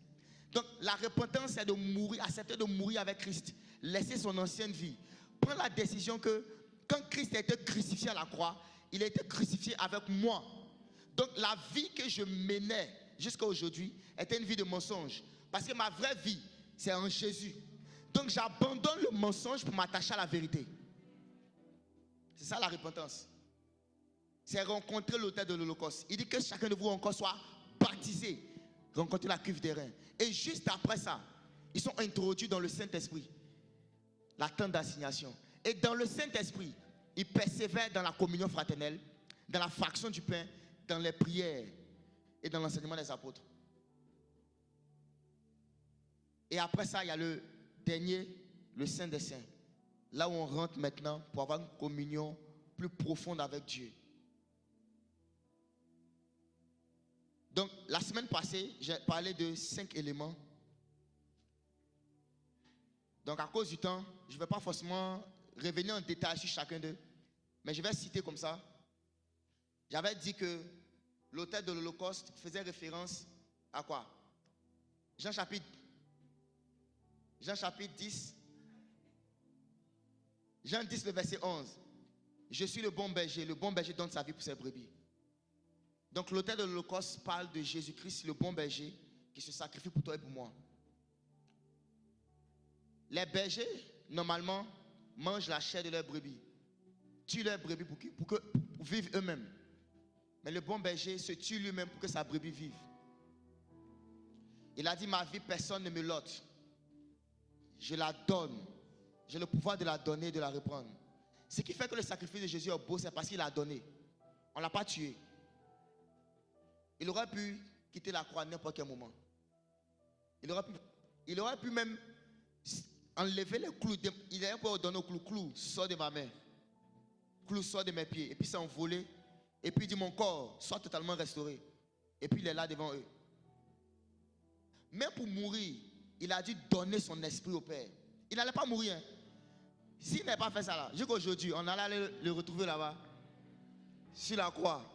Donc la repentance, c'est de mourir, accepter de mourir avec Christ, laisser son ancienne vie, prendre la décision que quand Christ a été crucifié à la croix, il a été crucifié avec moi. Donc la vie que je menais jusqu'à aujourd'hui était une vie de mensonge. Parce que ma vraie vie, c'est en Jésus. Donc j'abandonne le mensonge pour m'attacher à la vérité. C'est ça la repentance. C'est rencontrer l'autel de l'Holocauste. Il dit que chacun de vous encore soit baptisé, rencontrer la cuve des reins. Et juste après ça, ils sont introduits dans le Saint-Esprit, la tente d'assignation. Et dans le Saint-Esprit, ils persévèrent dans la communion fraternelle, dans la fraction du pain, dans les prières et dans l'enseignement des apôtres. Et après ça, il y a le dernier, le Saint des Saints. Là où on rentre maintenant pour avoir une communion plus profonde avec Dieu. Donc, la semaine passée, j'ai parlé de 5 éléments. Donc, à cause du temps, je ne vais pas forcément revenir en détail sur chacun d'eux. Mais je vais citer comme ça. J'avais dit que l'autel de l'Holocauste faisait référence à quoi? Jean chapitre 10. Jean 10, le verset 11. Je suis le bon berger donne sa vie pour ses brebis. Donc l'auteur de l'Holocauste parle de Jésus-Christ, le bon berger, qui se sacrifie pour toi et pour moi. Les bergers, normalement, mangent la chair de leurs brebis. Tuent leurs brebis pour vivre eux-mêmes. Mais le bon berger se tue lui-même pour que sa brebis vive. Il a dit, ma vie, personne ne me l'ôte. Je la donne. J'ai le pouvoir de la donner et de la reprendre. Ce qui fait que le sacrifice de Jésus est beau, c'est parce qu'il a donné. On ne l'a pas tué. Il aurait pu quitter la croix à n'importe quel moment. Il aurait pu même enlever les clous. Il aurait pu ordonner au clou, clou, sors de ma main. Clou, sors de mes pieds. Et puis s'envoler. Et puis il dit, mon corps, soit totalement restauré. Et puis il est là devant eux. Même pour mourir, il a dû donner son esprit au Père. Il n'allait pas mourir. Hein. S'il n'avait pas fait ça là, jusqu'aujourd'hui, on allait le retrouver là-bas. Sur la croix.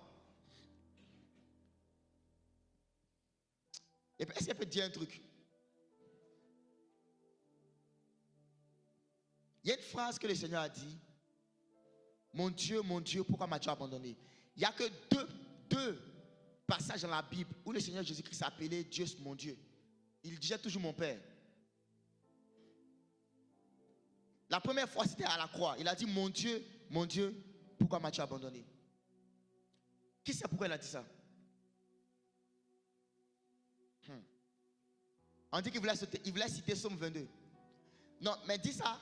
Et puis, est-ce qu'il peut dire un truc? Il y a une phrase que le Seigneur a dit. Mon Dieu, pourquoi m'as-tu abandonné? Il n'y a que deux passages dans la Bible où le Seigneur Jésus-Christ s'appelait Dieu, mon Dieu. Il disait toujours mon Père. La première fois, c'était à la croix. Il a dit, mon Dieu, pourquoi m'as-tu abandonné? Qui sait pourquoi il a dit ça? On dit qu'il voulait citer Somme 22. Non, mais dis ça,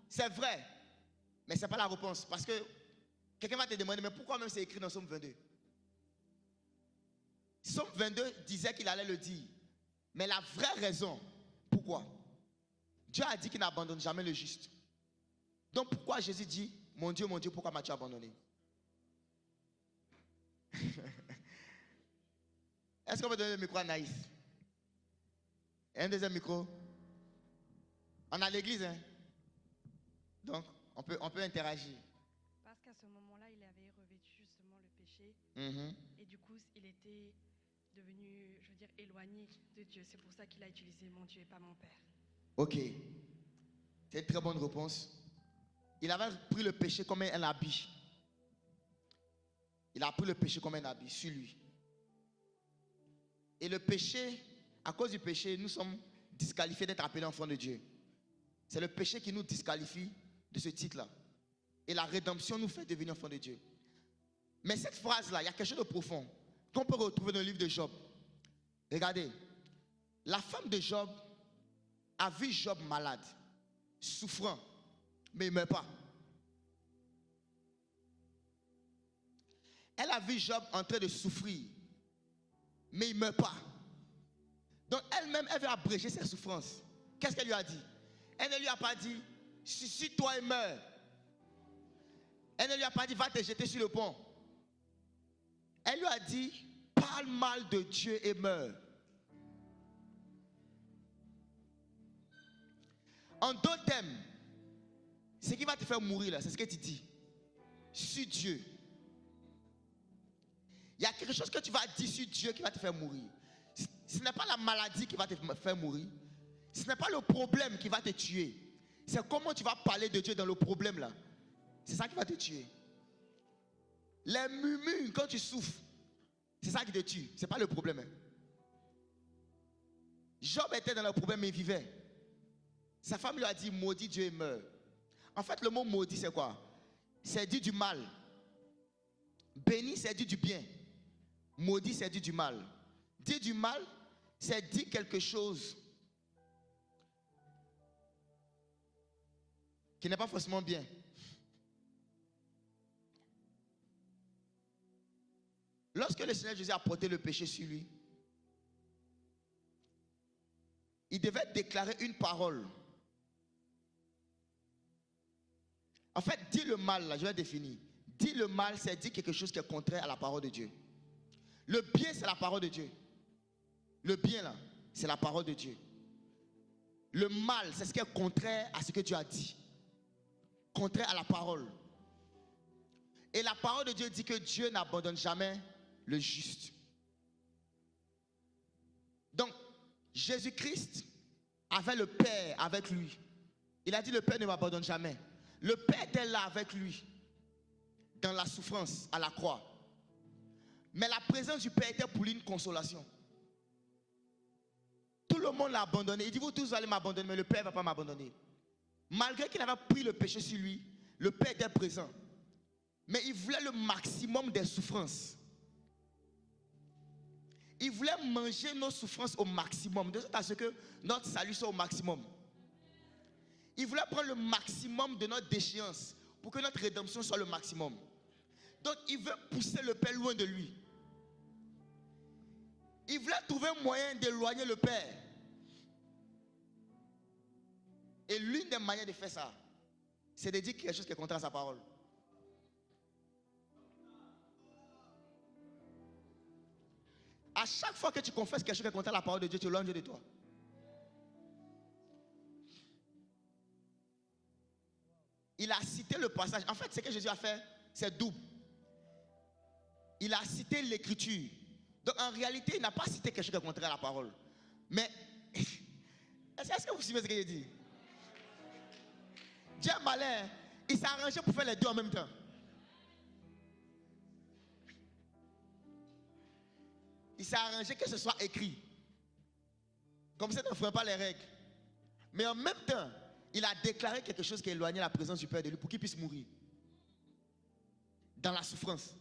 c'est vrai. Mais ce n'est pas la réponse. Parce que quelqu'un va te demander, mais pourquoi même c'est écrit dans Somme 22? Somme 22 disait qu'il allait le dire. Mais la vraie raison, pourquoi? Dieu a dit qu'il n'abandonne jamais le juste. Donc pourquoi Jésus dit, mon Dieu, pourquoi m'as-tu abandonné? Est-ce qu'on peut donner le micro à Naïs? Un deuxième micro? On a l'église, hein? Donc, on peut interagir. Parce qu'à ce moment-là, il avait revêtu justement le péché. Et du coup, il était devenu, je veux dire, éloigné de Dieu. C'est pour ça qu'il a utilisé mon Dieu et pas mon Père. Ok. C'est une très bonne réponse. Il avait pris le péché comme un habit. Il a pris le péché comme un habit sur lui. Et le péché, à cause du péché, nous sommes disqualifiés d'être appelés enfants de Dieu. C'est le péché qui nous disqualifie de ce titre-là. Et la rédemption nous fait devenir enfants de Dieu. Mais cette phrase-là, il y a quelque chose de profond qu'on peut retrouver dans le livre de Job. Regardez, la femme de Job a vu Job malade, souffrant, mais il ne meurt pas. Elle a vu Job en train de souffrir, mais il ne meurt pas. Donc elle-même, elle veut abréger ses souffrances. Qu'est-ce qu'elle lui a dit? Elle ne lui a pas dit, suicide-toi et meurs. Elle ne lui a pas dit, va te jeter sur le pont. Elle lui a dit, parle mal de Dieu et meurs. En d'autres termes, ce qui va te faire mourir là, c'est ce que tu dis. Sur Dieu. Il y a quelque chose que tu vas dire sur Dieu qui va te faire mourir. Ce n'est pas la maladie qui va te faire mourir. Ce n'est pas le problème qui va te tuer. C'est comment tu vas parler de Dieu dans le problème là. C'est ça qui va te tuer. Les murmures quand tu souffres, c'est ça qui te tue. Ce n'est pas le problème. Hein. Job était dans le problème mais il vivait. Sa femme lui a dit, maudit Dieu et meurt. En fait, le mot maudit, c'est quoi? C'est dit du mal. Béni, c'est dit du bien. Maudit, c'est dit du mal. Dit du mal, c'est dit quelque chose qui n'est pas forcément bien. Lorsque le Seigneur Jésus a porté le péché sur lui, il devait déclarer une parole. En fait, dire le mal, là, je vais définir. Dire le mal, c'est dire quelque chose qui est contraire à la parole de Dieu. Le bien, c'est la parole de Dieu. Le bien, là, c'est la parole de Dieu. Le mal, c'est ce qui est contraire à ce que Dieu a dit. Contraire à la parole. Et la parole de Dieu dit que Dieu n'abandonne jamais le juste. Donc, Jésus-Christ avait le Père avec lui. Il a dit, le Père ne m'abandonne jamais. Le Père était là avec lui, dans la souffrance, à la croix. Mais la présence du Père était pour lui une consolation. Tout le monde l'a abandonné. Il dit, vous tous allez m'abandonner, mais le Père ne va pas m'abandonner. Malgré qu'il avait pris le péché sur lui, le Père était présent. Mais il voulait le maximum des souffrances. Il voulait manger nos souffrances au maximum, de sorte à ce que notre salut soit au maximum. Il voulait prendre le maximum de notre déchéance pour que notre rédemption soit le maximum. Donc il veut pousser le Père loin de lui. Il voulait trouver un moyen d'éloigner le Père. Et l'une des manières de faire ça, c'est de dire quelque chose qui est contraire à sa parole. À chaque fois que tu confesses quelque chose qui est contraire à la parole de Dieu, tu éloignes Dieu de toi. Il a cité le passage. En fait, ce que Jésus a fait, c'est double. Il a cité l'écriture. Donc en réalité, il n'a pas cité quelque chose qui est contraire à la parole. Mais, est-ce que vous suivez ce que j'ai dit? Dieu est malin. Il s'est arrangé pour faire les deux en même temps. Il s'est arrangé que ce soit écrit. Comme ça, il ne ferait pas les règles. Mais en même temps, il a déclaré quelque chose qui éloignait la présence du Père de lui pour qu'il puisse mourir. Dans la souffrance.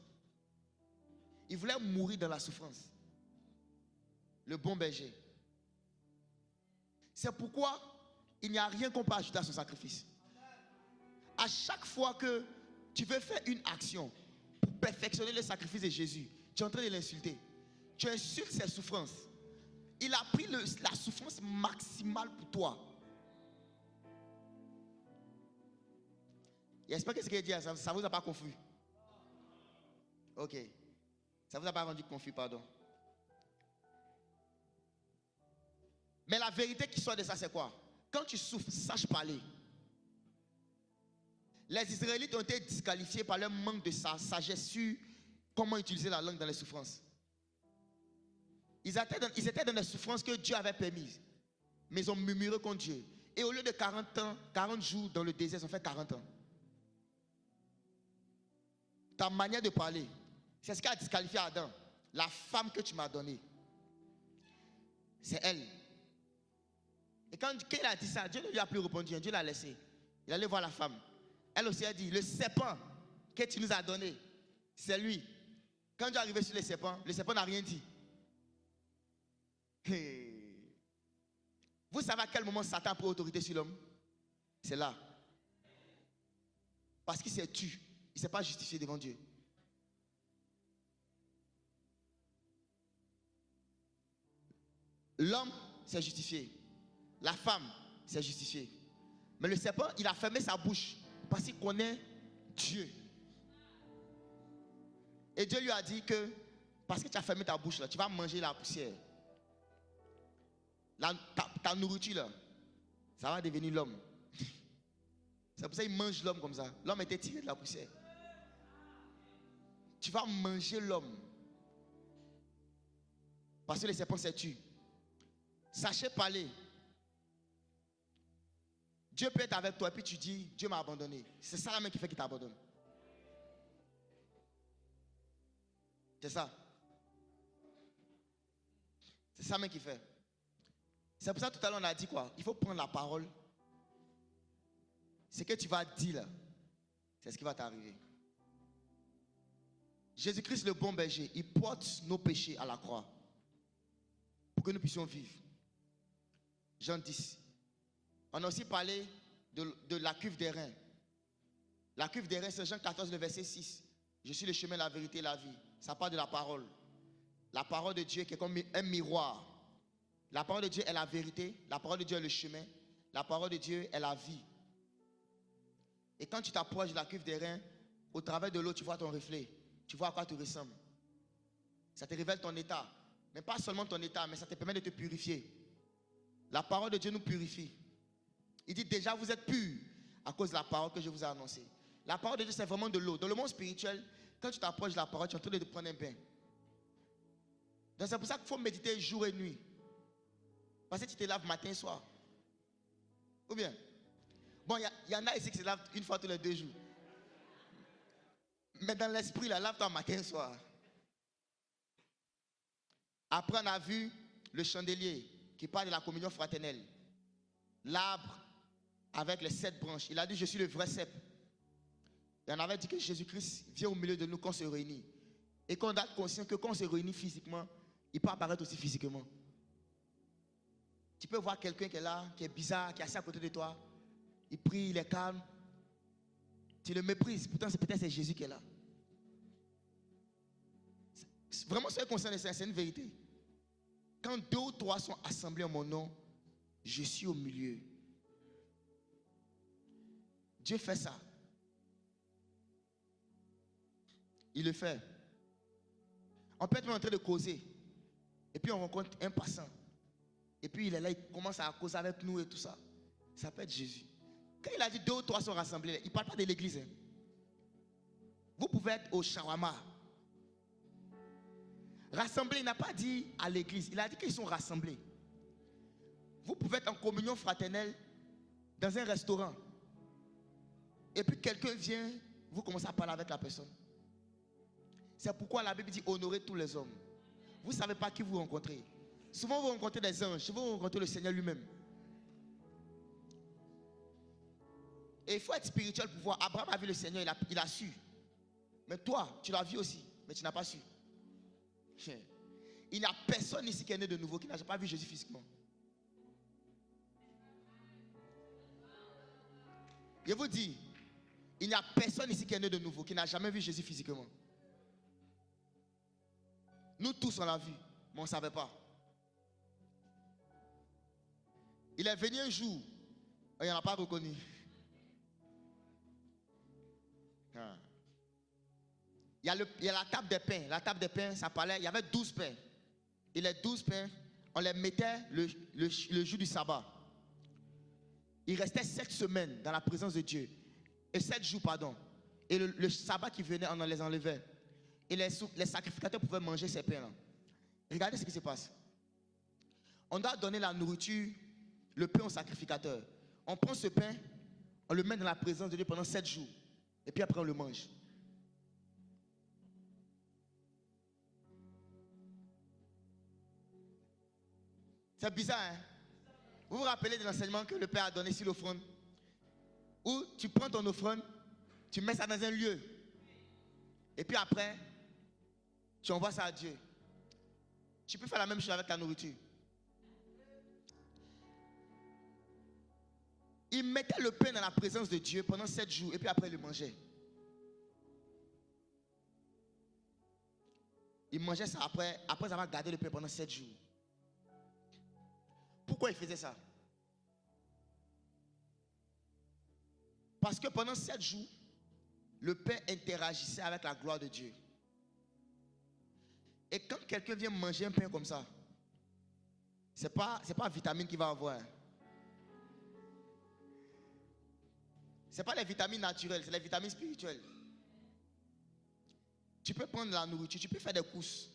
Il voulait mourir dans la souffrance. Le bon berger. C'est pourquoi il n'y a rien qu'on peut ajouter à son sacrifice. À chaque fois que tu veux faire une action pour perfectionner le sacrifice de Jésus, tu es en train de l'insulter. Tu insultes ses souffrances. Il a pris la souffrance maximale pour toi. J'espère que ce qu'il dit, ça ne vous a pas confus. Ok. Ça ne vous a pas rendu confus, pardon. Mais la vérité qui sort de ça, c'est quoi? Quand tu souffres, sache parler. Les Israélites ont été disqualifiés par leur manque de sagesse sur comment utiliser la langue dans les souffrances. Ils étaient dans des souffrances que Dieu avait permises. Mais ils ont murmuré contre Dieu. Et au lieu de 40 jours dans le désert, ils ont fait 40 ans. Ta manière de parler, c'est ce qui a disqualifié Adam. La femme que tu m'as donnée, c'est elle. Et quand il a dit ça, Dieu ne lui a plus répondu. Dieu l'a laissé. Il allait voir la femme. Elle aussi a dit, le serpent que tu nous as donné, c'est lui. Quand Dieu est arrivé sur le serpent n'a rien dit. Vous savez à quel moment Satan a pris autorité sur l'homme? C'est là. Parce qu'il s'est tué. Il ne s'est pas justifié devant Dieu. L'homme s'est justifié. La femme s'est justifiée. Mais le serpent, il a fermé sa bouche parce qu'il connaît Dieu. Et Dieu lui a dit que parce que tu as fermé ta bouche là, tu vas manger la poussière. Ta nourriture là, ça va devenir l'homme. C'est pour ça qu'il mange l'homme comme ça. L'homme était tiré de la poussière. Tu vas manger l'homme. Parce que le serpent s'est tué. Sachez parler. Dieu peut être avec toi et puis tu dis, Dieu m'a abandonné. C'est ça la main qui fait qu'il t'abandonne. C'est ça. C'est ça même qui fait. C'est pour ça tout à l'heure on a dit quoi? Il faut prendre la parole. Ce que tu vas dire là, c'est ce qui va t'arriver. Jésus-Christ le bon berger, il porte nos péchés à la croix pour que nous puissions vivre. Jean 10. On a aussi parlé de la cuve des reins. La cuve des reins, c'est Jean 14, le verset 6. Je suis le chemin, la vérité et la vie. Ça parle de la parole. La parole de Dieu qui est comme un miroir. La parole de Dieu est la vérité. La parole de Dieu est le chemin. La parole de Dieu est la vie. Et quand tu t'approches de la cuve des reins, au travers de l'eau, tu vois ton reflet. Tu vois à quoi tu ressembles. Ça te révèle ton état. Mais pas seulement ton état, mais ça te permet de te purifier. La parole de Dieu nous purifie. Il dit déjà vous êtes purs à cause de la parole que je vous ai annoncée. La parole de Dieu c'est vraiment de l'eau. Dans le monde spirituel, quand tu t'approches de la parole, tu es en train de te prendre un bain. Donc c'est pour ça qu'il faut méditer jour et nuit. Parce que tu te laves matin et soir. Ou bien, Bon, il y en a ici qui se lavent une fois tous les 2 jours. Mais dans l'esprit, là, lave-toi matin et soir. Après, on a vu le chandelier qui parle de la communion fraternelle. L'arbre avec les 7 branches. Il a dit, je suis le vrai cep. Et on avait dit que Jésus-Christ vient au milieu de nous quand on se réunit. Et qu'on a conscience que quand on se réunit physiquement, il peut apparaître aussi physiquement. Tu peux voir quelqu'un qui est là, qui est bizarre, qui est assis à côté de toi. Il prie, il est calme. Tu le méprises. Pourtant, peut-être c'est Jésus qui est là. Vraiment, soyez conscient de ça, c'est une vérité. Quand 2 ou 3 sont assemblés en mon nom, je suis au milieu. Dieu fait ça. Il le fait. On peut être en train de causer. Et puis on rencontre un passant. Et puis il est là, il commence à causer avec nous et tout ça. Ça peut être Jésus. Quand il a dit 2 ou 3 sont rassemblés, il ne parle pas de l'église. Hein. Vous pouvez être au shawarma. Rassemblés, il n'a pas dit à l'église. Il a dit qu'ils sont rassemblés. Vous pouvez être en communion fraternelle dans un restaurant. Et puis quelqu'un vient, vous commencez à parler avec la personne. C'est pourquoi la Bible dit honorer tous les hommes. Vous ne savez pas qui vous rencontrez. Souvent vous rencontrez des anges, souvent vous rencontrez le Seigneur lui-même. Et il faut être spirituel pour voir. Abraham a vu le Seigneur, il a su. Mais toi, tu l'as vu aussi, mais tu n'as pas su. Il n'y a personne ici qui est né de nouveau qui n'a pas vu Jésus physiquement. Je vous dis, il n'y a personne ici qui est né de nouveau qui n'a jamais vu Jésus physiquement. Nous tous on l'a vu, mais on ne savait pas. Il est venu un jour, il n'en a pas reconnu. Il y a la table des pains. La table des pains, ça parlait, il y avait 12 pains. Et les 12 pains, on les mettait le jour du sabbat. Il restait 7 semaines dans la présence de Dieu. Et 7 jours, pardon. Et le sabbat qui venait, on les enlevait. Et les sacrificateurs pouvaient manger ces pains-là. Regardez ce qui se passe. On doit donner la nourriture, le pain au sacrificateur. On prend ce pain, on le met dans la présence de Dieu pendant 7 jours. Et puis après, on le mange. C'est bizarre, hein? Vous vous rappelez de l'enseignement que le Père a donné sur l'offrande? Où tu prends ton offrande, tu mets ça dans un lieu. Et puis après, tu envoies ça à Dieu. Tu peux faire la même chose avec la nourriture. Il mettait le pain dans la présence de Dieu pendant 7 jours et puis après il le mangeait. Il mangeait ça après avoir gardé le pain pendant 7 jours. Pourquoi il faisait ça? Parce que pendant 7 jours, le pain interagissait avec la gloire de Dieu. Et quand quelqu'un vient manger un pain comme ça, c'est pas vitamine qu'il va avoir. Ce n'est pas les vitamines naturelles, c'est les vitamines spirituelles. Tu peux prendre la nourriture, tu peux faire des courses,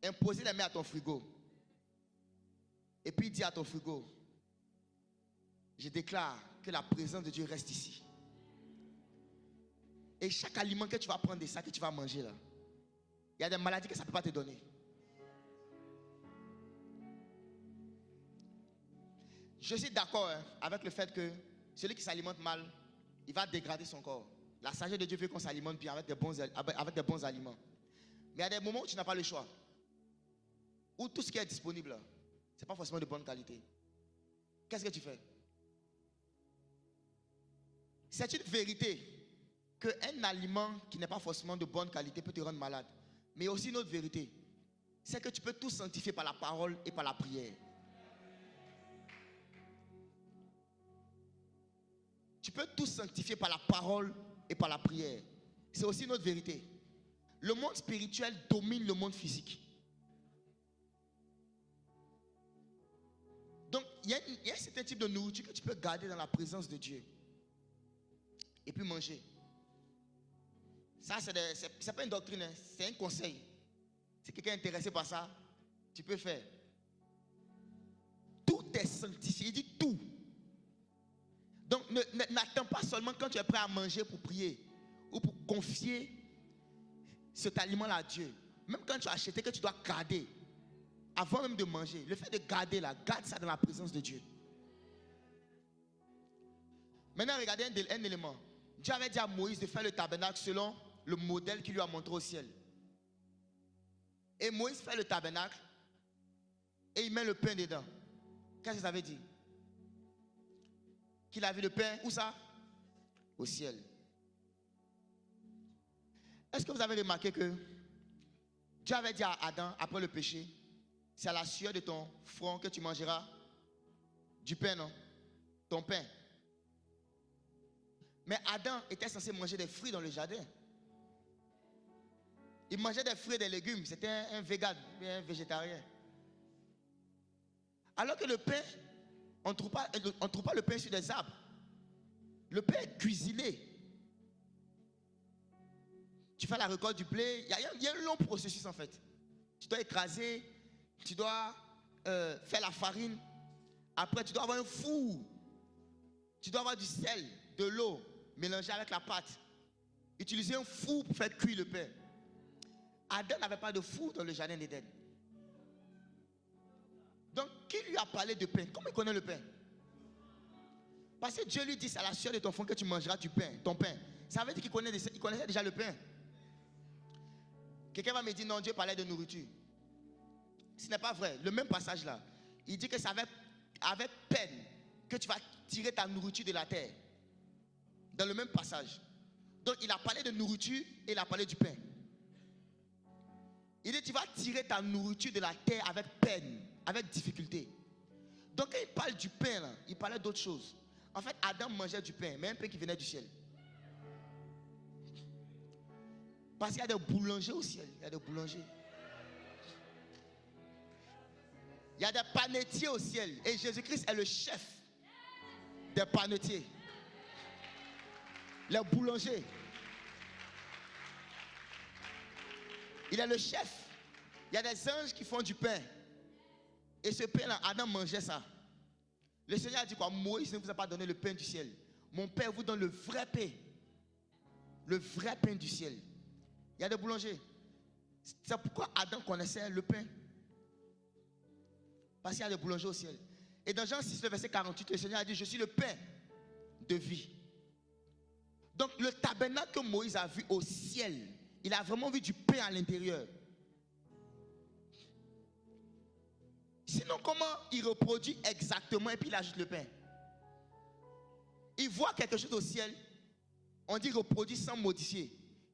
imposer les mains à ton frigo. Et puis dire à ton frigo, je déclare que la présence de Dieu reste ici. Et chaque aliment que tu vas prendre de ça, que tu vas manger là, il y a des maladies que ça ne peut pas te donner. Je suis d'accord avec le fait que celui qui s'alimente mal, il va dégrader son corps. La sagesse de Dieu veut qu'on s'alimente bien avec des bons aliments. Mais il y a des moments où tu n'as pas le choix. Où tout ce qui est disponible, ce n'est pas forcément de bonne qualité. Qu'est-ce que tu fais? C'est une vérité qu'un aliment qui n'est pas forcément de bonne qualité peut te rendre malade. Mais il y a aussi une autre vérité. C'est que tu peux tout sanctifier par la parole et par la prière. Tu peux tout sanctifier par la parole et par la prière. C'est aussi une autre vérité. Le monde spirituel domine le monde physique. Donc, il y a un certain type de nourriture que tu peux garder dans la présence de Dieu. Et puis manger. Ça, c'est pas une doctrine, hein, c'est un conseil. Si quelqu'un est intéressé par ça, tu peux faire. Tout est sanctifié. Il dit tout. Donc, seulement quand tu es prêt à manger pour prier ou pour confier cet aliment-là à Dieu. Même quand tu as acheté que tu dois garder, avant même de manger, le fait de garder là, garde ça dans la présence de Dieu. Maintenant, regardez un élément. Dieu avait dit à Moïse de faire le tabernacle selon le modèle qu'il lui a montré au ciel. Et Moïse fait le tabernacle et il met le pain dedans. Qu'est-ce que ça veut dire? Qu'il a vu le pain, où ça? Au ciel. Est-ce que vous avez remarqué que Dieu avait dit à Adam, après le péché, c'est à la sueur de ton front que tu mangeras du pain, non? Ton pain. Mais Adam était censé manger des fruits dans le jardin. Il mangeait des fruits et des légumes. C'était un vegan, un végétarien. Alors que le pain, on ne trouve pas le pain sur des arbres. Le pain est cuisiné. Tu fais la récolte du blé. Il y a un long processus en fait. Tu dois écraser, tu dois faire la farine. Après, tu dois avoir un four. Tu dois avoir du sel, de l'eau, mélangée avec la pâte. Utiliser un four pour faire cuire le pain. Adam n'avait pas de four dans le jardin d'Éden. Donc, qui lui a parlé de pain? Comment il connaît le pain? Parce que Dieu lui dit, c'est à la sueur de ton front que tu mangeras du pain, ton pain. Ça veut dire qu'il connaissait déjà le pain. Quelqu'un va me dire, non, Dieu parlait de nourriture. Ce n'est pas vrai. Le même passage là, il dit que c'est avec peine que tu vas tirer ta nourriture de la terre. Dans le même passage. Donc, il a parlé de nourriture et il a parlé du pain. Il dit, tu vas tirer ta nourriture de la terre avec peine, avec difficulté. Donc, quand il parle du pain, là, il parlait d'autre chose. En fait, Adam mangeait du pain, mais un pain qui venait du ciel. Parce qu'il y a des boulangers au ciel. Il y a des boulangers. Il y a des panetiers au ciel. Et Jésus-Christ est le chef des panetiers. Les boulangers. Il est le chef. Il y a des anges qui font du pain. Et ce pain-là, Adam mangeait ça. Le Seigneur a dit quoi? Moïse ne vous a pas donné le pain du ciel. Mon Père vous donne le vrai pain. Le vrai pain du ciel. Il y a des boulangers. C'est pourquoi Adam connaissait le pain. Parce qu'il y a des boulangers au ciel. Et dans Jean 6, le verset 48, le Seigneur a dit, je suis le pain de vie. Donc le tabernacle que Moïse a vu au ciel, il a vraiment vu du pain à l'intérieur. Sinon, comment il reproduit exactement et puis il ajoute le pain? Il voit quelque chose au ciel, on dit reproduit sans modifier.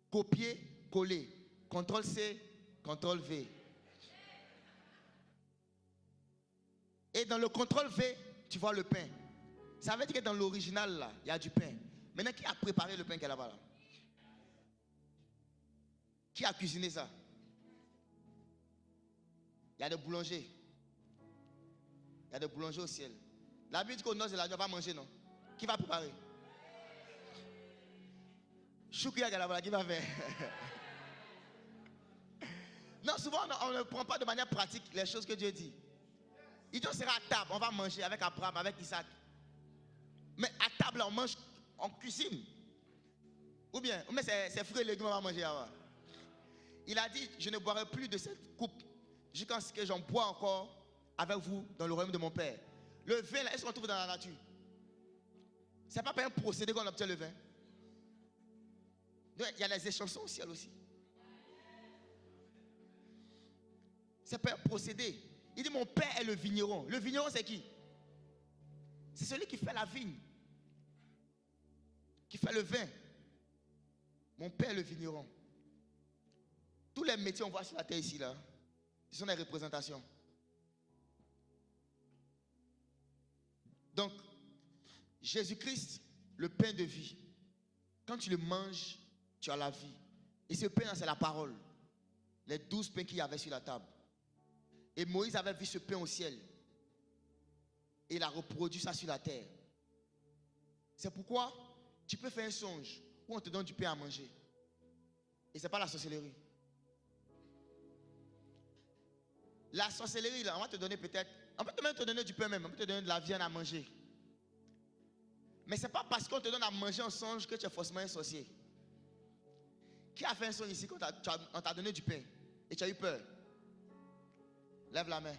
Copier, coller. CTRL-C, CTRL-V. Et dans le CTRL-V, tu vois le pain. Ça veut dire que dans l'original, là, il y a du pain. Maintenant, qui a préparé le pain qu'il y a là-bas là? Qui a cuisiné ça? Il y a des boulangers. Il y a des boulangers au ciel. La Bible dit qu'au nord de la nuit, on va manger, non? Qui va préparer? Choukria Galabala, qui va faire? Non, souvent on ne prend pas de manière pratique les choses que Dieu dit. Il dit on sera à table, on va manger avec Abraham, avec Isaac. Mais à table, on mange, on cuisine. Ou bien c'est fruits et légumes, on va manger avant. Il a dit, je ne boirai plus de cette coupe jusqu'à ce que j'en bois encore avec vous dans le royaume de mon Père. Le vin, là, est-ce qu'on trouve dans la nature? Ce n'est pas par un procédé qu'on obtient le vin. Donc, il y a les échansons au ciel aussi. C'est pas un procédé. Il dit, mon Père est le vigneron. Le vigneron, c'est qui? C'est celui qui fait la vigne. Qui fait le vin. Mon Père est le vigneron. Tous les métiers qu'on voit sur la terre ici, là, ce sont des représentations. Donc, Jésus-Christ, le pain de vie. Quand tu le manges, tu as la vie. Et ce pain-là, c'est la parole. Les 12 pains qu'il y avait sur la table. Et Moïse avait vu ce pain au ciel. Et il a reproduit ça sur la terre. C'est pourquoi tu peux faire un songe où on te donne du pain à manger. Et ce n'est pas la sorcellerie. La sorcellerie, là, on va te donner peut-être, on peut même te donner du pain même, on peut te donner de la viande à manger. Mais ce n'est pas parce qu'on te donne à manger un songe que tu es forcément un sorcier. Qui a fait un songe ici quand on t'a donné du pain et tu as eu peur? Lève la main.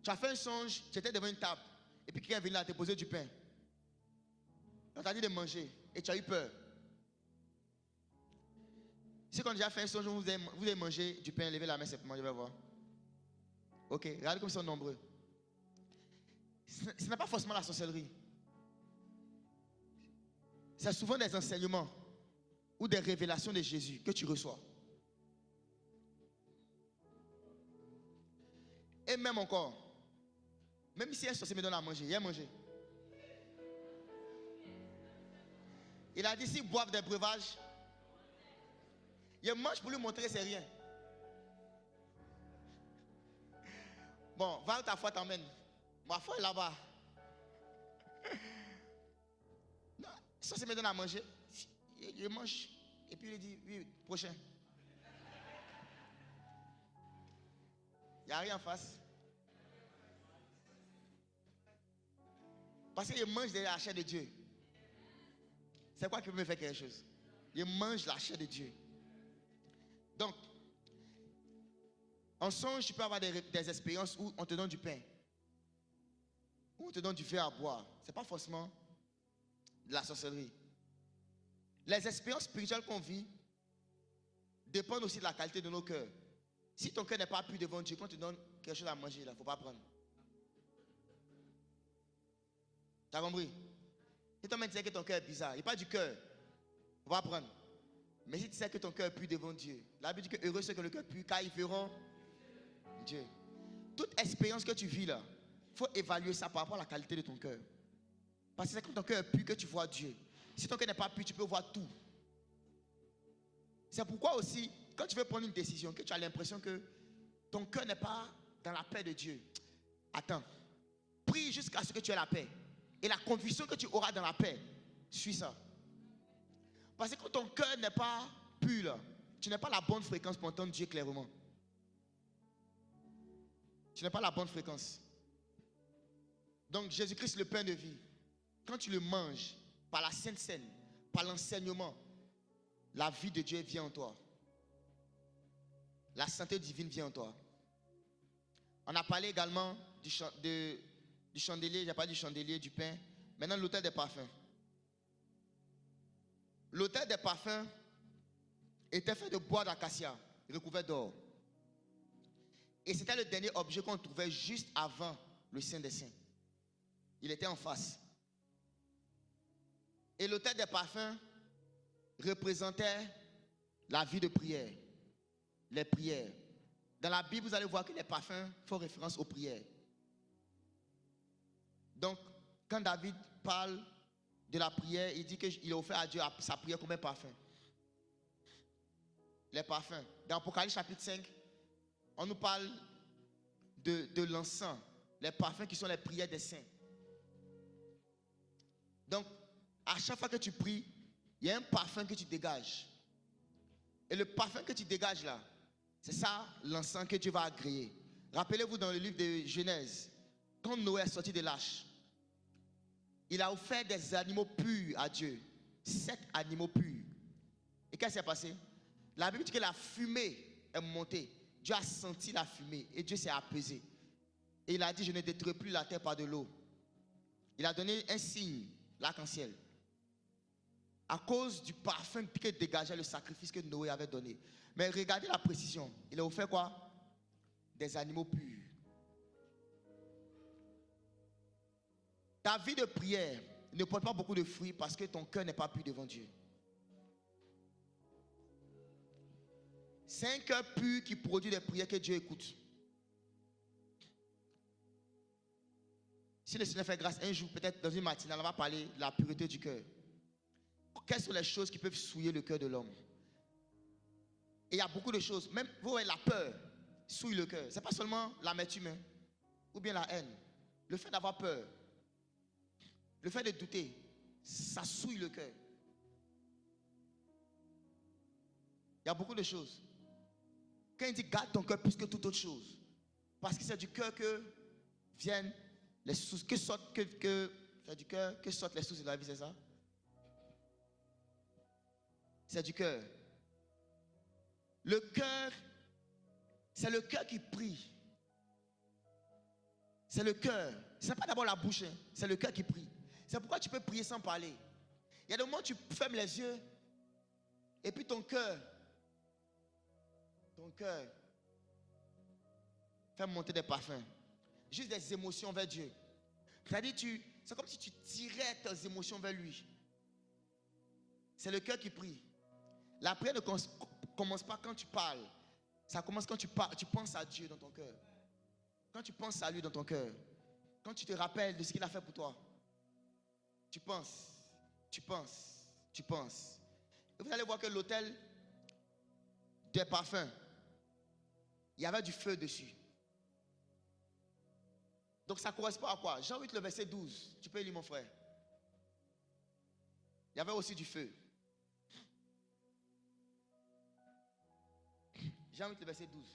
Tu as fait un songe, tu étais devant une table et puis quelqu'un est venu là te poser du pain. On t'a dit de manger et tu as eu peur. Si on a déjà fait un songe, vous avez mangé du pain, levez la main simplement, je vais voir. Ok, regardez comme ils sont nombreux. Ce n'est pas forcément la sorcellerie. C'est souvent des enseignements ou des révélations de Jésus que tu reçois. Et même encore, même si un sorcier me donne à manger, il a mangé. Il a dit s'ils boivent des breuvages, il mange pour lui montrer que c'est rien. Bon, va où ta foi t'emmène. Ma foi est là-bas. Non, ça c'est me donne à manger. Il mange. Et puis il dit, oui, prochain. Il n'y a rien en face. Parce qu'il mange de la chair de Dieu. C'est quoi qui peut me faire quelque chose? Il mange la chair de Dieu. Donc, en songe, tu peux avoir des expériences où on te donne du pain. Où on te donne du verre à boire. Ce n'est pas forcément de la sorcellerie. Les expériences spirituelles qu'on vit dépendent aussi de la qualité de nos cœurs. Si ton cœur n'est pas pur devant Dieu, quand on te donne quelque chose à manger, il ne faut pas prendre. Tu as compris? Si ton mec dit que ton cœur est bizarre, il n'y a pas du cœur, il ne faut pas prendre. Mais si tu sais que ton cœur est pur devant Dieu, la Bible dit que heureux ceux que le cœur est pur, car ils verront Dieu. Toute expérience que tu vis là, il faut évaluer ça par rapport à la qualité de ton cœur. Parce que c'est quand ton cœur est pur que tu vois Dieu. Si ton cœur n'est pas pur, tu peux voir tout. C'est pourquoi aussi, quand tu veux prendre une décision, que tu as l'impression que ton cœur n'est pas dans la paix de Dieu, attends. Prie jusqu'à ce que tu aies la paix. Et la conviction que tu auras dans la paix, suis ça. Parce que quand ton cœur n'est pas pur, là, tu n'as pas la bonne fréquence pour entendre Dieu clairement. Tu n'as pas la bonne fréquence. Donc Jésus-Christ, le pain de vie, quand tu le manges par la Sainte Seine, par l'enseignement, la vie de Dieu vient en toi. La santé divine vient en toi. On a parlé également du chandelier, j'ai parlé du chandelier, du pain. Maintenant, l'autel des parfums. L'autel des parfums était fait de bois d'acacia, recouvert d'or. Et c'était le dernier objet qu'on trouvait juste avant le Saint des Saints. Il était en face. Et l'autel des parfums représentait la vie de prière, les prières. Dans la Bible, vous allez voir que les parfums font référence aux prières. Donc, quand David parle de la prière, il dit qu'il a offert à Dieu sa prière comme un parfum. Les parfums. Dans Apocalypse chapitre 5, on nous parle de l'encens, les parfums qui sont les prières des saints. Donc, à chaque fois que tu pries, il y a un parfum que tu dégages. Et le parfum que tu dégages là, c'est ça l'encens que Dieu va agréer. Rappelez-vous dans le livre de Genèse, quand Noé est sorti de l'arche, il a offert des animaux purs à Dieu. 7 animaux purs. Et qu'est-ce qui s'est passé? La Bible dit que la fumée est montée. Dieu a senti la fumée et Dieu s'est apaisé. Et il a dit, je ne détruis plus la terre par de l'eau. Il a donné un signe, l'arc-en-ciel. À cause du parfum que dégageait le sacrifice que Noé avait donné. Mais regardez la précision. Il a offert quoi? Des animaux purs. Ta vie de prière ne porte pas beaucoup de fruits parce que ton cœur n'est pas pur devant Dieu. C'est un cœur pur qui produit des prières que Dieu écoute. Si le Seigneur fait grâce, un jour, peut-être dans une matinale, on va parler de la pureté du cœur. Quelles sont les choses qui peuvent souiller le cœur de l'homme? Et il y a beaucoup de choses. Même, vous voyez, la peur souille le cœur. Ce n'est pas seulement l'amertume, hein, ou bien la haine. Le fait d'avoir peur, le fait de douter, ça souille le cœur. Il y a beaucoup de choses. Quand il dit garde ton cœur plus que toute autre chose, parce que c'est du cœur que viennent les choses, que C'est du cœur que sortent les sources de la vie, c'est ça? C'est du cœur. Le cœur, c'est le cœur qui prie. C'est le cœur. Ce n'est pas d'abord la bouche, hein. C'est le cœur qui prie. C'est pourquoi tu peux prier sans parler. Il y a des moments où tu fermes les yeux et puis ton cœur fait monter des parfums. Juste des émotions vers Dieu. C'est-à-dire, c'est comme si tu tirais tes émotions vers lui. C'est le cœur qui prie. La prière ne commence pas quand tu parles. Ça commence quand tu penses à Dieu dans ton cœur. Quand tu penses à lui dans ton cœur. Quand tu te rappelles de ce qu'il a fait pour toi. Tu penses. Et vous allez voir que l'autel des parfums, il y avait du feu dessus. Donc ça correspond à quoi? Jean 8, le verset 12. Tu peux lire, mon frère. Il y avait aussi du feu. Jean 8, le verset 12.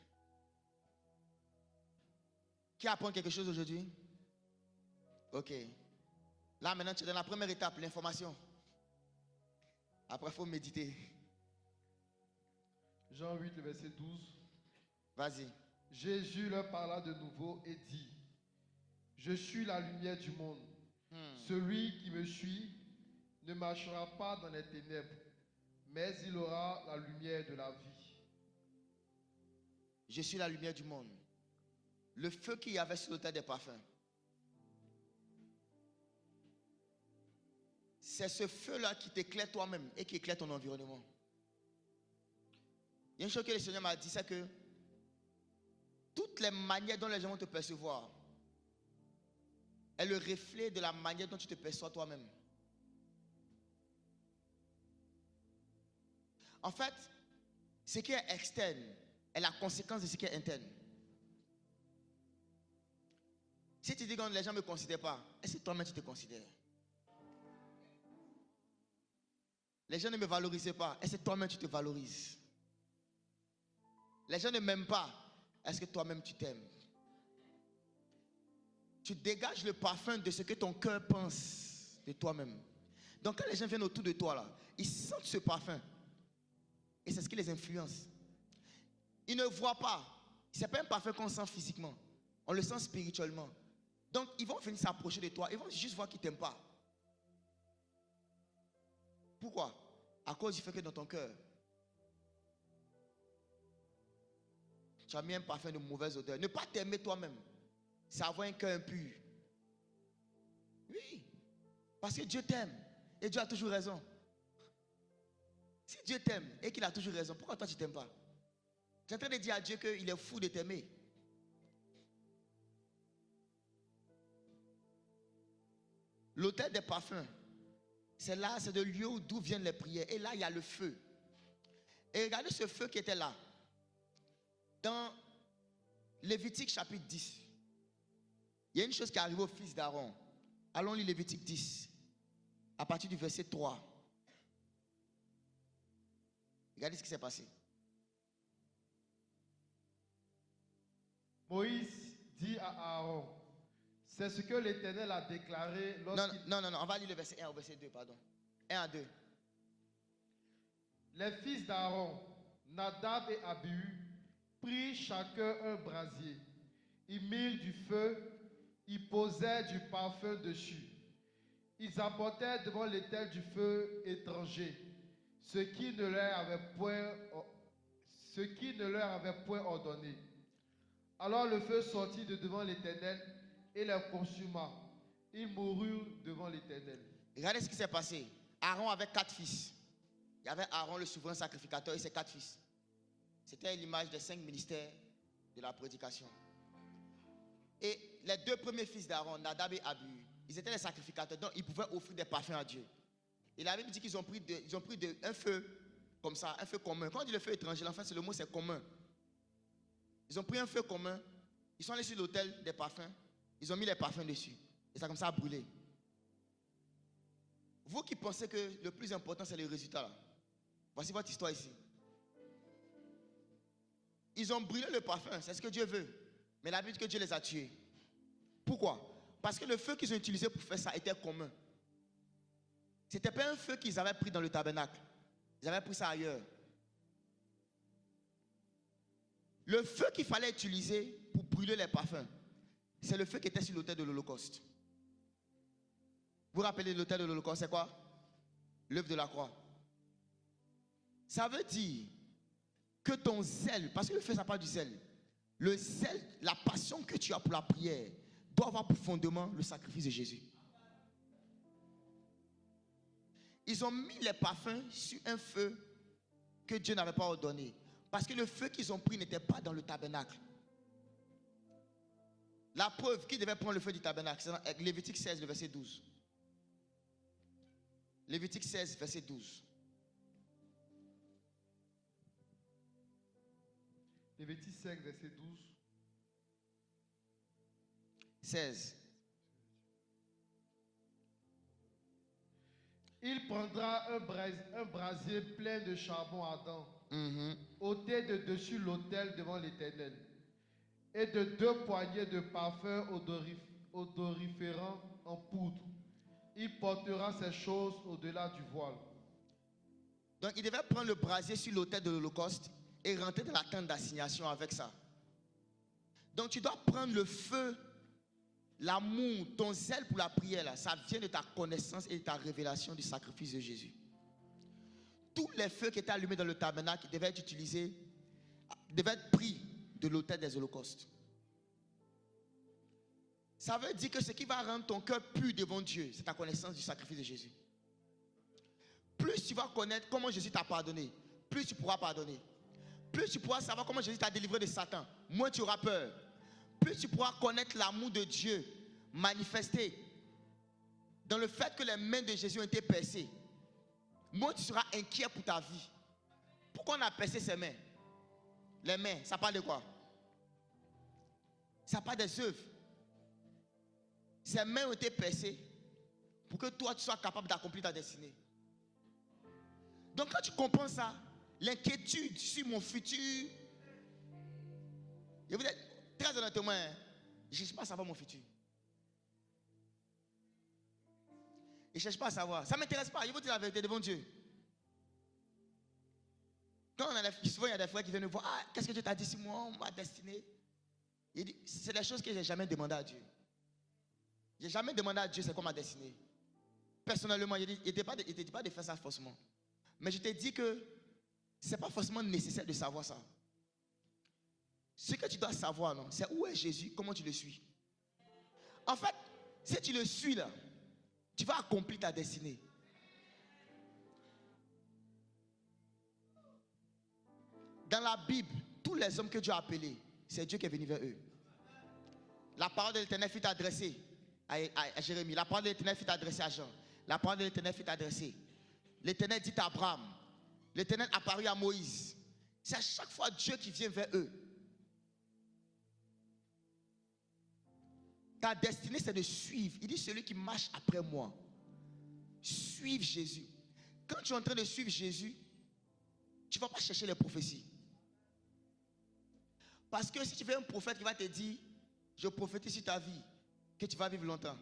Qui apprend quelque chose aujourd'hui? Ok. Là, maintenant, tu es dans la première étape, l'information. Après, il faut méditer. Jean 8, le verset 12. Vas-y. Jésus leur parla de nouveau et dit: Je suis la lumière du monde. Celui qui me suit ne marchera pas dans les ténèbres, mais il aura la lumière de la vie. Je suis la lumière du monde. Le feu qu'il y avait sur l'autel des parfums, c'est ce feu-là qui t'éclaire toi-même et qui éclaire ton environnement. Il y a une chose que le Seigneur m'a dit, c'est que toutes les manières dont les gens vont te percevoir est le reflet de la manière dont tu te perçois toi-même. En fait, ce qui est externe est la conséquence de ce qui est interne. Si tu dis que les gens ne me considèrent pas, est-ce que toi-même tu te considères? Les gens ne me valorisaient pas, est-ce que toi-même tu te valorises? Les gens ne m'aiment pas, est-ce que toi-même tu t'aimes? Tu dégages le parfum de ce que ton cœur pense de toi-même. Donc quand les gens viennent autour de toi là, ils sentent ce parfum. Et c'est ce qui les influence. Ils ne voient pas. Ce n'est pas un parfum qu'on sent physiquement. On le sent spirituellement. Donc ils vont venir s'approcher de toi. Ils vont juste voir qu'ils ne t'aiment pas. Pourquoi? À cause du fait que dans ton cœur, tu as mis un parfum de mauvaise odeur. Ne pas t'aimer toi-même, c'est avoir un cœur impur. Oui. Parce que Dieu t'aime. Et Dieu a toujours raison. Si Dieu t'aime et qu'il a toujours raison, pourquoi toi tu ne t'aimes pas? Tu es en train de dire à Dieu qu'il est fou de t'aimer. L'autel des parfums, c'est là, c'est le lieu d'où viennent les prières. Et là, il y a le feu. Et regardez ce feu qui était là. Dans Lévitique chapitre 10, il y a une chose qui est arrivée au fils d'Aaron. Allons lire Lévitique 10, à partir du verset 3. Regardez ce qui s'est passé. Moïse dit à Aaron: C'est ce que l'Éternel a déclaré lorsqu'il... Non, on va lire le verset 1 au verset 2, pardon. 1 à 2. Les fils d'Aaron, Nadab et Abihu, prirent chacun un brasier. Ils mirent du feu, ils posèrent du parfum dessus. Ils apportèrent devant l'autel du feu étranger, ce qui ne leur avait point ordonné. Alors le feu sortit de devant l'Éternel et les consuma. Ils moururent devant l'Éternel. Regardez ce qui s'est passé. Aaron avait 4 fils. Il y avait Aaron le souverain sacrificateur et ses 4 fils. C'était l'image des 5 ministères de la prédication. Et les 2 premiers fils d'Aaron, Nadab et Abihu, ils étaient les sacrificateurs, donc ils pouvaient offrir des parfums à Dieu. Et la Bible dit qu'ils ont pris un feu comme ça, un feu commun. Quand on dit le feu étranger, en fait, le mot c'est commun. Ils ont pris un feu commun, ils sont allés sur l'autel des parfums, ils ont mis les parfums dessus. Et ça a comme ça a brûlé. Vous qui pensez que le plus important c'est le résultat là, voici votre histoire ici. Ils ont brûlé le parfum, c'est ce que Dieu veut. Mais la Bible dit que Dieu les a tués. Pourquoi? Parce que le feu qu'ils ont utilisé pour faire ça était commun. Ce n'était pas un feu qu'ils avaient pris dans le tabernacle. Ils avaient pris ça ailleurs. Le feu qu'il fallait utiliser pour brûler les parfums, c'est le feu qui était sur l'autel de l'Holocauste. Vous vous rappelez de l'autel de l'Holocauste, c'est quoi? L'œuvre de la croix. Ça veut dire que ton zèle, parce que le feu, ça parle du zèle. Le zèle, la passion que tu as pour la prière, doit avoir pour fondement le sacrifice de Jésus. Ils ont mis les parfums sur un feu que Dieu n'avait pas ordonné. Parce que le feu qu'ils ont pris n'était pas dans le tabernacle. La preuve qui devait prendre le feu du tabernacle, c'est dans Lévitique 16, le verset 12. Lévitique 16, verset 12. Lévitique 5, verset 12. 16. Il prendra un brasier plein de charbon ardent, ôté de dessus l'autel devant l'Éternel, et de 2 poignées de parfums odoriférants en poudre. Il portera ces choses au-delà du voile. Donc il devait prendre le brasier sur l'autel de l'Holocauste et rentrer dans la tente d'assignation avec ça. Donc tu dois prendre le feu, l'amour, ton zèle pour la prière, là, ça vient de ta connaissance et de ta révélation du sacrifice de Jésus. Tous les feux qui étaient allumés dans le tabernacle devaient être utilisés, devaient être pris de l'autel des holocaustes. Ça veut dire que ce qui va rendre ton cœur pur devant Dieu, c'est ta connaissance du sacrifice de Jésus. Plus tu vas connaître comment Jésus t'a pardonné, plus tu pourras pardonner. Plus tu pourras savoir comment Jésus t'a délivré de Satan, moins tu auras peur. Plus tu pourras connaître l'amour de Dieu manifesté dans le fait que les mains de Jésus ont été percées, moins tu seras inquiet pour ta vie. Pourquoi on a percé ses mains? Les mains, ça parle de quoi? Ça parle des œuvres. Ses mains ont été percées pour que toi tu sois capable d'accomplir ta destinée. Donc quand tu comprends ça, l'inquiétude sur mon futur, je vous dis très honnêtement, je ne cherche pas à savoir mon futur. Je ne cherche pas à savoir. Ça ne m'intéresse pas. Je vous dis la vérité devant Dieu. Quand on a souvent il y a des frères qui viennent nous voir. Ah, qu'est-ce que Dieu t'a dit sur moi, ma destinée? C'est des choses que je n'ai jamais demandé à Dieu. Je n'ai jamais demandé à Dieu c'est quoi ma destinée. Personnellement, il ne te dit pas de faire ça forcément. Mais je te dis que ce n'est pas forcément nécessaire de savoir ça. Ce que tu dois savoir, non, c'est où est Jésus, comment tu le suis. En fait, si tu le suis là, tu vas accomplir ta destinée. Dans la Bible, tous les hommes que Dieu a appelés, c'est Dieu qui est venu vers eux. La parole de l'Éternel fut adressée à Jérémie. La parole de l'Éternel fut adressée à Jean. La parole de l'Éternel fut adressée. L'Éternel dit à Abraham. L'Éternel apparut à Moïse. C'est à chaque fois Dieu qui vient vers eux. Ta destinée, c'est de suivre. Il dit celui qui marche après moi. Suive Jésus. Quand tu es en train de suivre Jésus, tu ne vas pas chercher les prophéties. Parce que si tu fais un prophète qui va te dire, je prophétise sur ta vie, que tu vas vivre longtemps.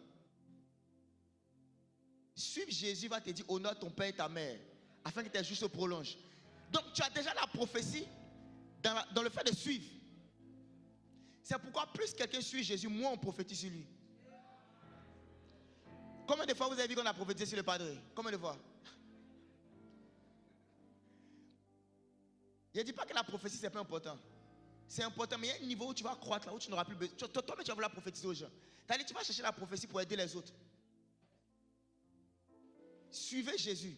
Suivre Jésus va te dire, honore ton père et ta mère, afin que tes jours se prolongent. Donc tu as déjà la prophétie dans le fait de suivre. C'est pourquoi plus quelqu'un suit Jésus, moins on prophétise sur lui. Combien de fois vous avez vu qu'on a prophétisé sur le Padre? Combien de fois? Je ne dis pas que la prophétie c'est pas important. C'est important, mais il y a un niveau où tu vas croître, là où tu n'auras plus besoin. Toi-même tu vas vouloir prophétiser aux gens. C'est-à-dire tu vas chercher la prophétie pour aider les autres. Suivez Jésus.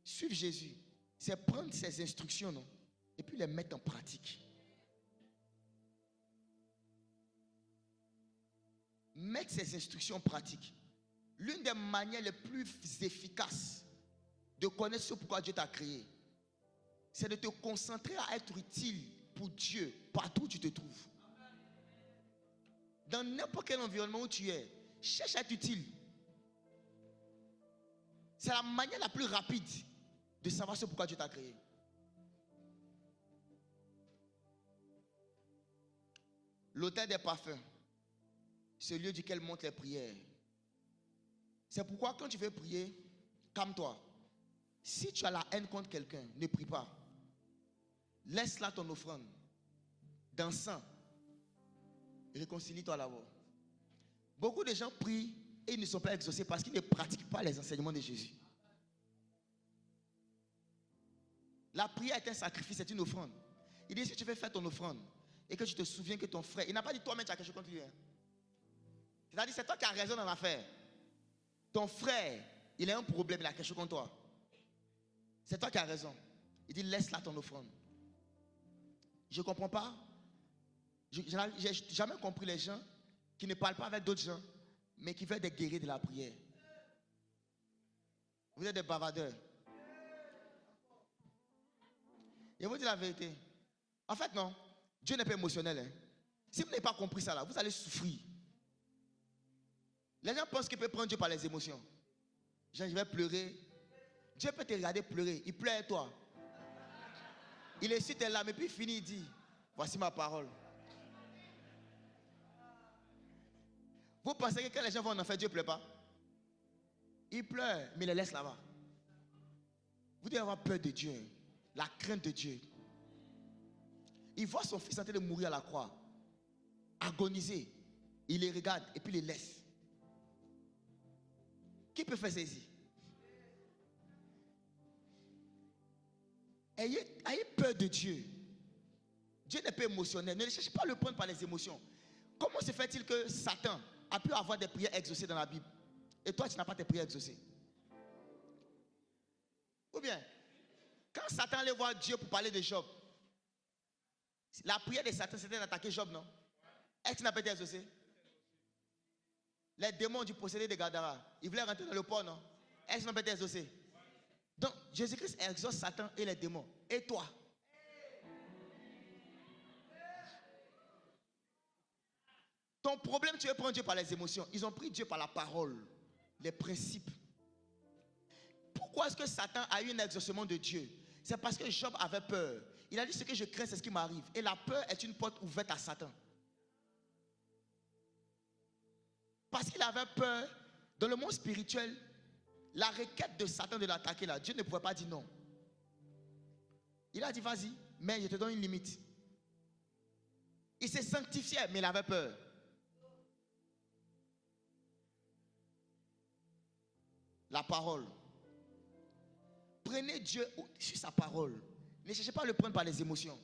Suivre Jésus, c'est prendre ses instructions, non? Et puis les mettre en pratique. Mettre ses instructions en pratique. L'une des manières les plus efficaces de connaître ce pourquoi Dieu t'a créé, c'est de te concentrer à être utile pour Dieu partout où tu te trouves. Dans n'importe quel environnement où tu es, cherche à être utile. C'est la manière la plus rapide de savoir ce pourquoi Dieu t'a créé. L'autel des parfums. ce lieu duquel montent les prières. C'est pourquoi quand tu veux prier, calme-toi. Si tu as la haine contre quelqu'un, ne prie pas. Laisse là ton offrande d'encens. Réconcilie-toi là-bas. Beaucoup de gens prient et ils ne sont pas exaucés parce qu'ils ne pratiquent pas les enseignements de Jésus. La prière est un sacrifice, c'est une offrande. Il dit si tu veux faire ton offrande et que tu te souviens que ton frère, il n'a pas dit toi-même tu as quelque chose contre lui. Hein. C'est-à-dire c'est toi qui as raison dans l'affaire. Ton frère, il a un problème, il a quelque chose contre toi. C'est toi qui as raison. Il dit laisse là ton offrande. Je ne comprends pas. Je n'ai jamais compris les gens qui ne parlent pas avec d'autres gens, mais qui veulent des guerriers de la prière. Vous êtes des bavardeurs. Je vous dis la vérité. En fait, non. Dieu n'est pas émotionnel. Hein. Si vous n'avez pas compris ça, là, vous allez souffrir. Les gens pensent qu'ils peuvent prendre Dieu par les émotions. Genre, je vais pleurer. Dieu peut te regarder pleurer. Il pleure toi. Il est sur tes larmes et puis il finit, il dit, voici ma parole. Vous pensez que quand les gens vont en enfer, Dieu ne pleure pas? Il pleure, mais il les laisse là-bas. Vous devez avoir peur de Dieu. La crainte de Dieu. Il voit son fils en train de mourir à la croix. Agoniser. Il les regarde et puis il les laisse. Qui peut faire saisir? Ayez peur de Dieu. Dieu n'est pas émotionnel. Ne cherchez pas à le prendre par les émotions. Comment se fait-il que Satan a pu avoir des prières exaucées dans la Bible et toi tu n'as pas tes prières exaucées? Ou bien, quand Satan allait voir Dieu pour parler de Job, la prière de Satan c'était d'attaquer Job, non? Est-ce qu'il n'a pas été exaucé? Les démons du possédé de Gadara, ils voulaient rentrer dans le port, non? Est-ce qu'ils n'ont pas été exaucés? Donc, Jésus-Christ exauce Satan et les démons. Et toi? Ton problème, tu veux prendre Dieu par les émotions. Ils ont pris Dieu par la parole, les principes. Pourquoi est-ce que Satan a eu un exaucement de Dieu? C'est parce que Job avait peur. Il a dit ce que je crains, c'est ce qui m'arrive. Et la peur est une porte ouverte à Satan. Parce qu'il avait peur, dans le monde spirituel, la requête de Satan de l'attaquer là, Dieu ne pouvait pas dire non. Il a dit vas-y, mais je te donne une limite. Il s'est sanctifié, mais il avait peur. La parole. Prenez Dieu sur sa parole. Ne cherchez pas à le prendre par les émotions.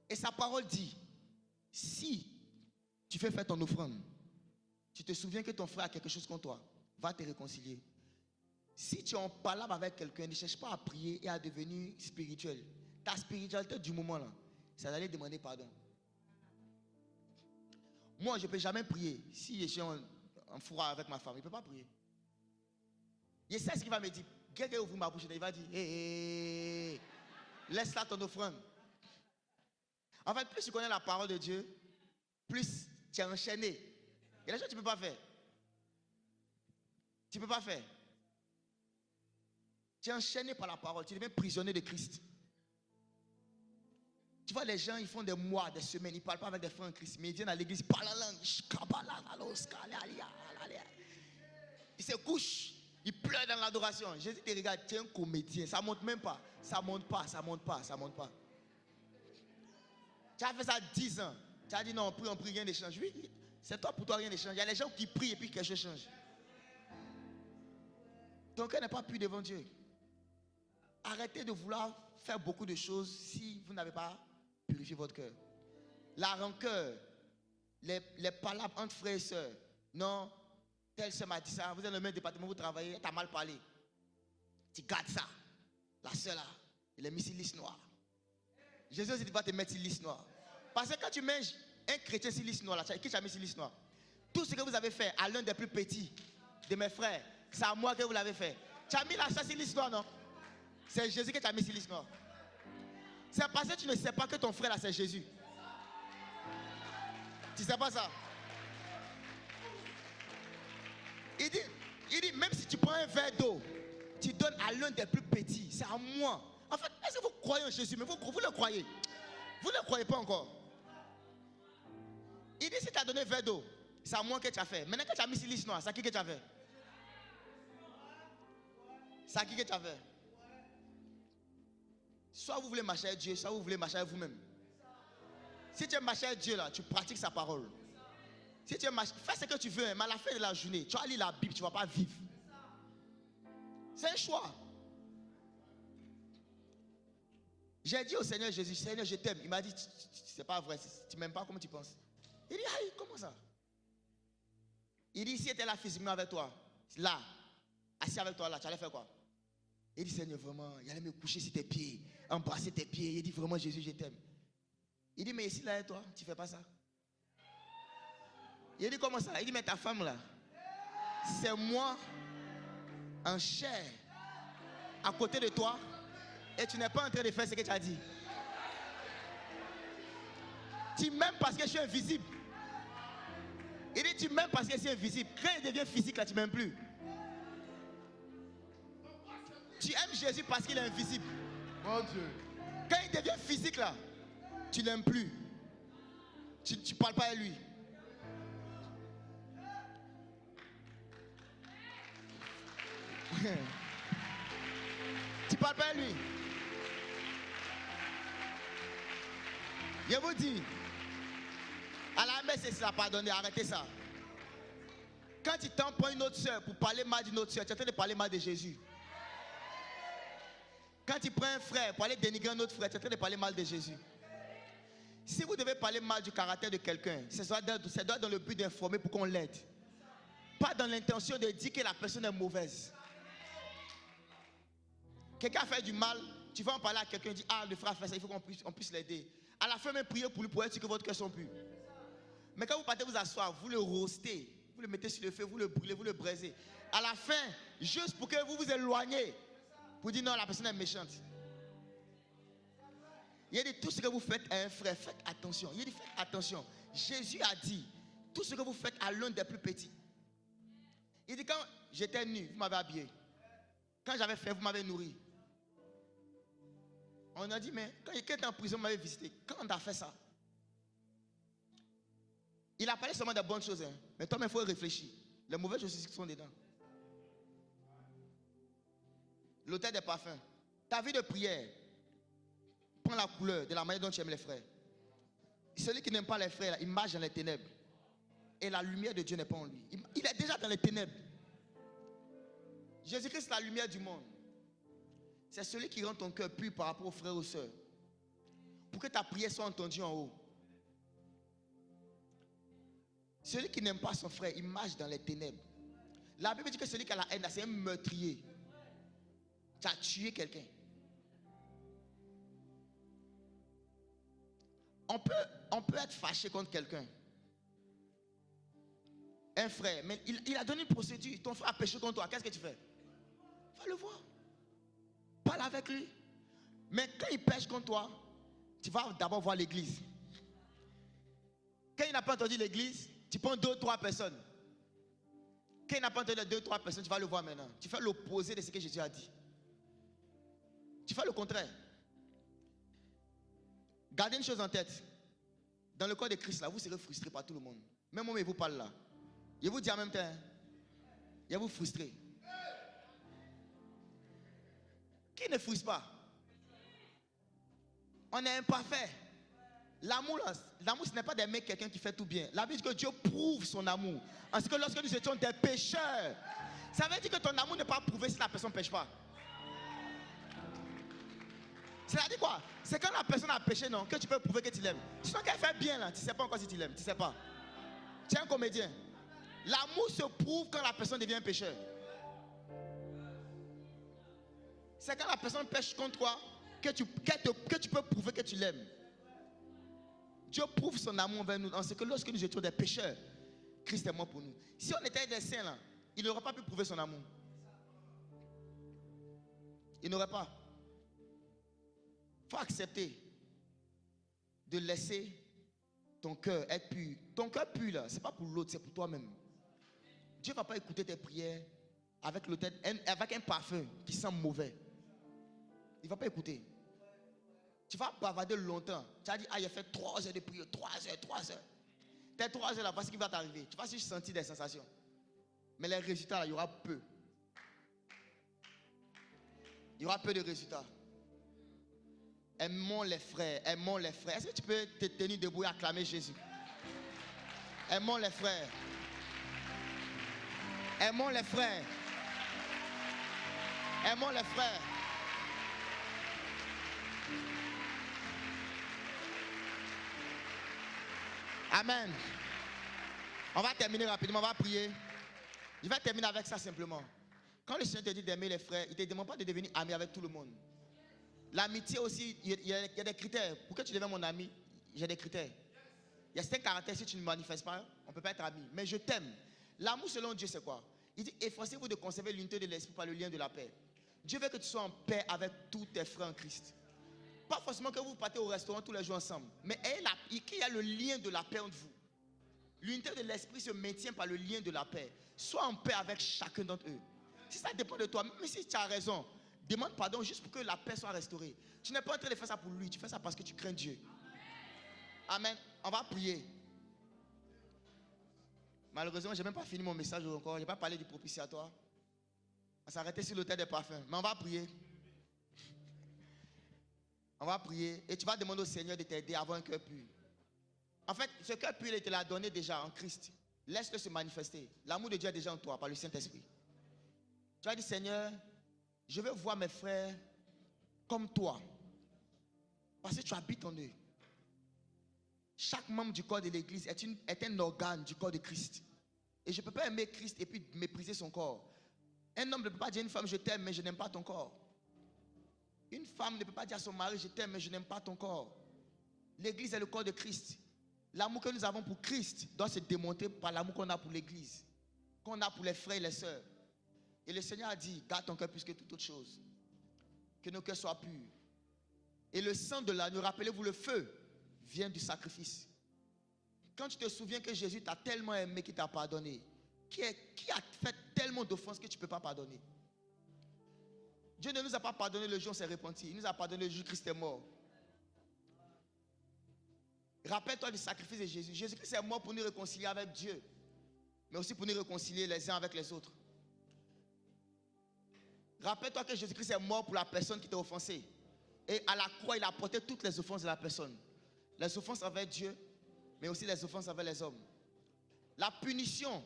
Et sa parole dit, si tu fais faire ton offrande, tu te souviens que ton frère a quelque chose contre toi, va te réconcilier. Si tu es en palabre avec quelqu'un, ne cherche pas à prier et à devenir spirituel. Ta spiritualité du moment là, c'est d'aller demander pardon. Moi, je ne peux jamais prier. Si je suis en fourra avec ma femme, je ne peux pas prier. Je sais ce qu'il va me dire. Quelqu'un ouvre ma bouche et il va dire hey, laisse là ton offrande. En fait, plus tu connais la parole de Dieu, plus tu es enchaîné. Il y a des choses que tu ne peux pas faire. Tu ne peux pas faire. Tu es enchaîné par la parole. Tu deviens prisonnier de Christ. Tu vois, les gens, ils font des mois, des semaines, ils ne parlent pas avec des frères en Christ, mais ils viennent à l'église, ils parlent la langue. Ils se couchent, ils pleurent dans l'adoration. Jésus te regarde, tu es un comédien. Ça ne monte même pas. Ça ne monte pas, ça ne monte pas, ça ne monte pas. Tu as fait ça 10 ans. Tu as dit non, on prie, rien ne change. Oui, c'est toi, pour toi, rien ne change. Il y a les gens qui prient et puis quelque chose change. Ton cœur n'est pas pur devant Dieu. Arrêtez de vouloir faire beaucoup de choses si vous n'avez pas purifié votre cœur. La rancœur, les palabres entre frères et sœurs. Non, telle sœur m'a dit ça, vous êtes dans le même département, vous travaillez, tu as mal parlé. Tu gardes ça. La sœur là, il a mis sur liste noire. Jésus aussi va te mettre sur liste noire. Parce que quand tu mets un chrétien sur liste noire, là, qui t'a mis sur liste noire? Tout ce que vous avez fait à l'un des plus petits de mes frères, c'est à moi que vous l'avez fait. Tu as mis la chasse sur liste noire, non? C'est Jésus qui t'a mis sur liste noire. C'est parce que tu ne sais pas que ton frère là c'est Jésus. Tu ne sais pas ça? Il dit, même si tu prends un verre d'eau, tu donnes à l'un des plus petits, c'est à moi. En fait, est-ce que vous croyez en Jésus? Mais vous le croyez? Vous ne le croyez pas encore. Il dit si tu as donné un verre d'eau, c'est à moi que tu as fait. Maintenant que tu as mis silice noire, c'est à qui que tu as fait? C'est à qui que tu as fait? Soit vous voulez marcher avec Dieu, soit vous voulez marcher avec vous-même. Si tu veux marcher avec Dieu là, tu pratiques sa parole. Si tu veux marcher, fais ce que tu veux, mais à la fin de la journée, tu vas lire la Bible, tu ne vas pas vivre. C'est un choix. J'ai dit au Seigneur Jésus, Seigneur, je t'aime. Il m'a dit, c'est pas vrai, tu ne m'aimes pas comme tu penses. Il dit, aïe, comment ça? Il dit, si j'étais là physiquement avec toi, là, assis avec toi là, tu allais faire quoi? Il dit, Seigneur, vraiment, il allait me coucher sur tes pieds, embrasser tes pieds. Il dit, vraiment, Jésus, je t'aime. Il dit, mais ici, là, et toi, tu ne fais pas ça. Il dit, comment ça? Il dit, mais ta femme, là, c'est moi, en chair, à côté de toi, et tu n'es pas en train de faire ce que tu as dit. Tu m'aimes parce que je suis invisible. Il dit, tu m'aimes parce que c'est invisible. Quand il devient physique, là, tu ne m'aimes plus. Tu aimes Jésus parce qu'il est invisible. Mon Dieu. Quand il devient physique là, tu l'aimes plus. Tu ne parles pas à lui. Tu ne parles pas à lui. Je vous dis, à la messe, c'est ça, pardonnez, arrêtez ça. Quand tu t'en prends une autre soeur pour parler mal d'une autre soeur, tu es en train de parler mal de Jésus. Quand tu prends un frère pour aller dénigrer un autre frère, tu es en train de parler mal de Jésus. Si vous devez parler mal du caractère de quelqu'un, c'est dans le but d'informer pour qu'on l'aide. Pas dans l'intention de dire que la personne est mauvaise. Quelqu'un fait du mal, tu vas en parler à quelqu'un, dit, ah, le frère fait ça, il faut qu'on puisse l'aider. À la fin, même prier pour lui, pour être sûr que votre cœur soit pur. Mais quand vous partez vous asseoir, vous le roastez, vous le mettez sur le feu, vous le brûlez, vous le braisez. À la fin, juste pour que vous vous éloignez, pour dire non, la personne est méchante. Il a dit, tout ce que vous faites à un frère, faites attention. Il a dit, faites attention. Jésus a dit, tout ce que vous faites à l'un des plus petits. Il dit, quand j'étais nu, vous m'avez habillé. Quand j'avais faim, vous m'avez nourri. On a dit, mais quand il était en prison, vous m'avez visité. Quand on a fait ça? Il a parlé seulement de bonnes choses. Hein. Mais toi, il faut réfléchir. Les mauvaises choses qui sont dedans. L'autel des parfums. Ta vie de prière prend la couleur de la manière dont tu aimes les frères. Celui qui n'aime pas les frères, il marche dans les ténèbres. Et la lumière de Dieu n'est pas en lui. Il est déjà dans les ténèbres. Jésus-Christ, la lumière du monde. C'est celui qui rend ton cœur pur par rapport aux frères et aux sœurs. Pour que ta prière soit entendue en haut. Celui qui n'aime pas son frère, il marche dans les ténèbres. La Bible dit que celui qui a la haine, c'est un meurtrier. Tu as tué quelqu'un. On peut être fâché contre quelqu'un. Un frère, mais il a donné une procédure. Ton frère a péché contre toi. Qu'est-ce que tu fais? Va le voir. Parle avec lui. Mais quand il pêche contre toi, tu vas d'abord voir l'église. Quand il n'a pas entendu l'église, tu prends 2 ou 3 personnes. Quand il n'a pas entendu les 2 ou 3 personnes, tu vas le voir maintenant. Tu fais l'opposé de ce que Jésus a dit. Tu fais le contraire. Gardez une chose en tête. Dans le corps de Christ, là, vous serez frustré par tout le monde. Même moi, je vous parle là. Je vous dis en même temps, je vous frustré. Qui ne frustre pas? On est imparfait. L'amour, ce n'est pas d'aimer quelqu'un qui fait tout bien. La Bible dit que Dieu prouve son amour. En ce que lorsque nous étions des pécheurs, ça veut dire que ton amour n'est pas prouvé si la personne ne pêche pas. C'est-à-dire quoi? C'est quand la personne a péché, non, que tu peux prouver que tu l'aimes. Sinon qu'elle fait bien, là, tu ne sais pas encore si tu l'aimes. Tu ne sais pas. Tu es un comédien. L'amour se prouve quand la personne devient un pécheur. C'est quand la personne pêche contre toi que tu peux prouver que tu l'aimes. Dieu prouve son amour envers nous. En ce que lorsque nous étions des pécheurs, Christ est mort pour nous. Si on était des saints, là, il n'aurait pas pu prouver son amour. Il n'aurait pas. Il faut accepter de laisser ton cœur être pur. Ton cœur pur, là, ce n'est pas pour l'autre, c'est pour toi-même. Dieu ne va pas écouter tes prières avec un parfum qui sent mauvais. Il ne va pas écouter. Tu vas bavarder longtemps. Tu as dit, ah, il a fait 3 heures de prière, 3 heures. Tes 3 heures là, voici ce qui va t'arriver. Tu vas juste sentir des sensations. Mais les résultats là, il y aura peu. Il y aura peu de résultats. Aimons les frères, aimons les frères. Est-ce que tu peux te tenir debout et acclamer Jésus? Aimons les frères. Aimons les frères. Aimons les frères. Amen. On va terminer rapidement, on va prier. Je vais terminer avec ça simplement. Quand le Seigneur te dit d'aimer les frères, il ne te demande pas de devenir ami avec tout le monde. L'amitié aussi, il y a des critères. Pour que tu deviennes mon ami, j'ai des critères. Il y a certains caractères, si tu ne manifestes pas, on ne peut pas être ami. Mais je t'aime. L'amour selon Dieu, c'est quoi? Il dit, efforcez-vous de conserver l'unité de l'esprit par le lien de la paix. Dieu veut que tu sois en paix avec tous tes frères en Christ. Pas forcément que vous partez au restaurant tous les jours ensemble, mais qu'il y a le lien de la paix entre vous. L'unité de l'esprit se maintient par le lien de la paix. Sois en paix avec chacun d'entre eux. Si ça dépend de toi, même si tu as raison, demande pardon juste pour que la paix soit restaurée. Tu n'es pas en train de faire ça pour lui, tu fais ça parce que tu crains Dieu. Amen. On va prier. Malheureusement, je n'ai même pas fini mon message encore. Je n'ai pas parlé du propitiatoire. On s'est arrêté sur l'autel des parfums. Mais on va prier. On va prier. Et tu vas demander au Seigneur de t'aider à avoir un cœur pur. En fait, ce cœur pur, il te l'a donné déjà en Christ. Laisse-le se manifester. L'amour de Dieu est déjà en toi par le Saint-Esprit. Tu vas dire, Seigneur, je veux voir mes frères comme toi. Parce que tu habites en eux. Chaque membre du corps de l'Église est un organe du corps de Christ. Et je ne peux pas aimer Christ et puis mépriser son corps. Un homme ne peut pas dire à une femme, je t'aime, mais je n'aime pas ton corps. Une femme ne peut pas dire à son mari, je t'aime, mais je n'aime pas ton corps. L'Église est le corps de Christ. L'amour que nous avons pour Christ doit se démontrer par l'amour qu'on a pour l'Église, qu'on a pour les frères et les sœurs. Et le Seigneur a dit, garde ton cœur plus que toute autre chose. Que nos cœurs soient purs. Et le sang de l'agneau, rappelez-vous, le feu vient du sacrifice. Quand tu te souviens que Jésus t'a tellement aimé qu'il t'a pardonné, qui a fait tellement d'offenses que tu ne peux pas pardonner. Dieu ne nous a pas pardonné le jour où on s'est repenti. Il nous a pardonné le jour où Christ est mort. Rappelle-toi du sacrifice de Jésus. Jésus-Christ est mort pour nous réconcilier avec Dieu, mais aussi pour nous réconcilier les uns avec les autres. Rappelle-toi que Jésus-Christ est mort pour la personne qui t'a offensé. Et à la croix, il a porté toutes les offenses de la personne. Les offenses envers Dieu, mais aussi les offenses envers les hommes. La punition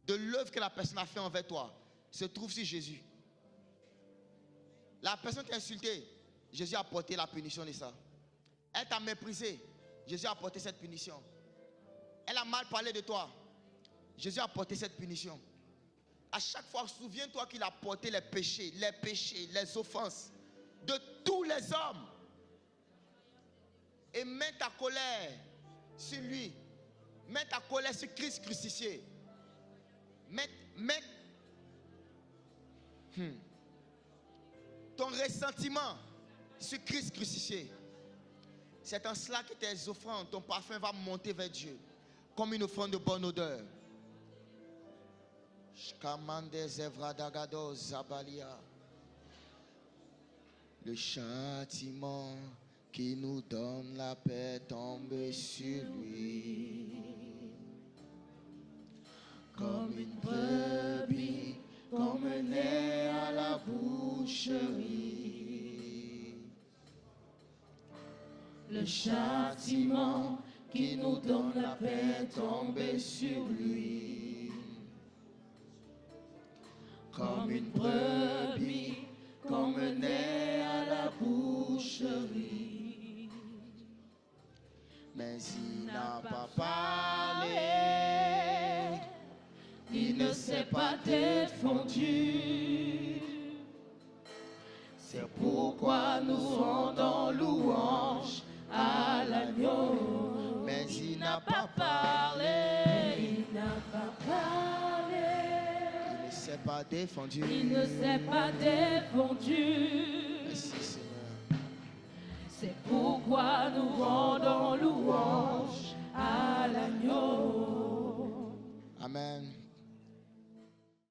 de l'œuvre que la personne a fait envers toi se trouve sur Jésus. La personne t'a insulté, Jésus a porté la punition de ça. Elle t'a méprisé, Jésus a porté cette punition. Elle a mal parlé de toi, Jésus a porté cette punition. À chaque fois, souviens-toi qu'il a porté les péchés, les offenses de tous les hommes. Et mets ta colère sur lui. Mets ta colère sur Christ crucifié. Mets ton ressentiment sur Christ crucifié. C'est en cela que tes offrandes, ton parfum va monter vers Dieu comme une offrande de bonne odeur. Le châtiment qui nous donne la paix tombe sur lui. Comme une brebis, comme un nez à la boucherie. Le châtiment qui nous donne la paix tombe sur lui. Comme une brebis, comme un nez à la boucherie. Mais il n'a pas parlé, il ne s'est pas défendu. C'est pourquoi nous rendons louange à l'agneau. Mais il n'a pas parlé, il n'a pas parlé, il ne s'est pas défendu. il ne s'est pas défendu. Merci Seigneur. C'est pourquoi nous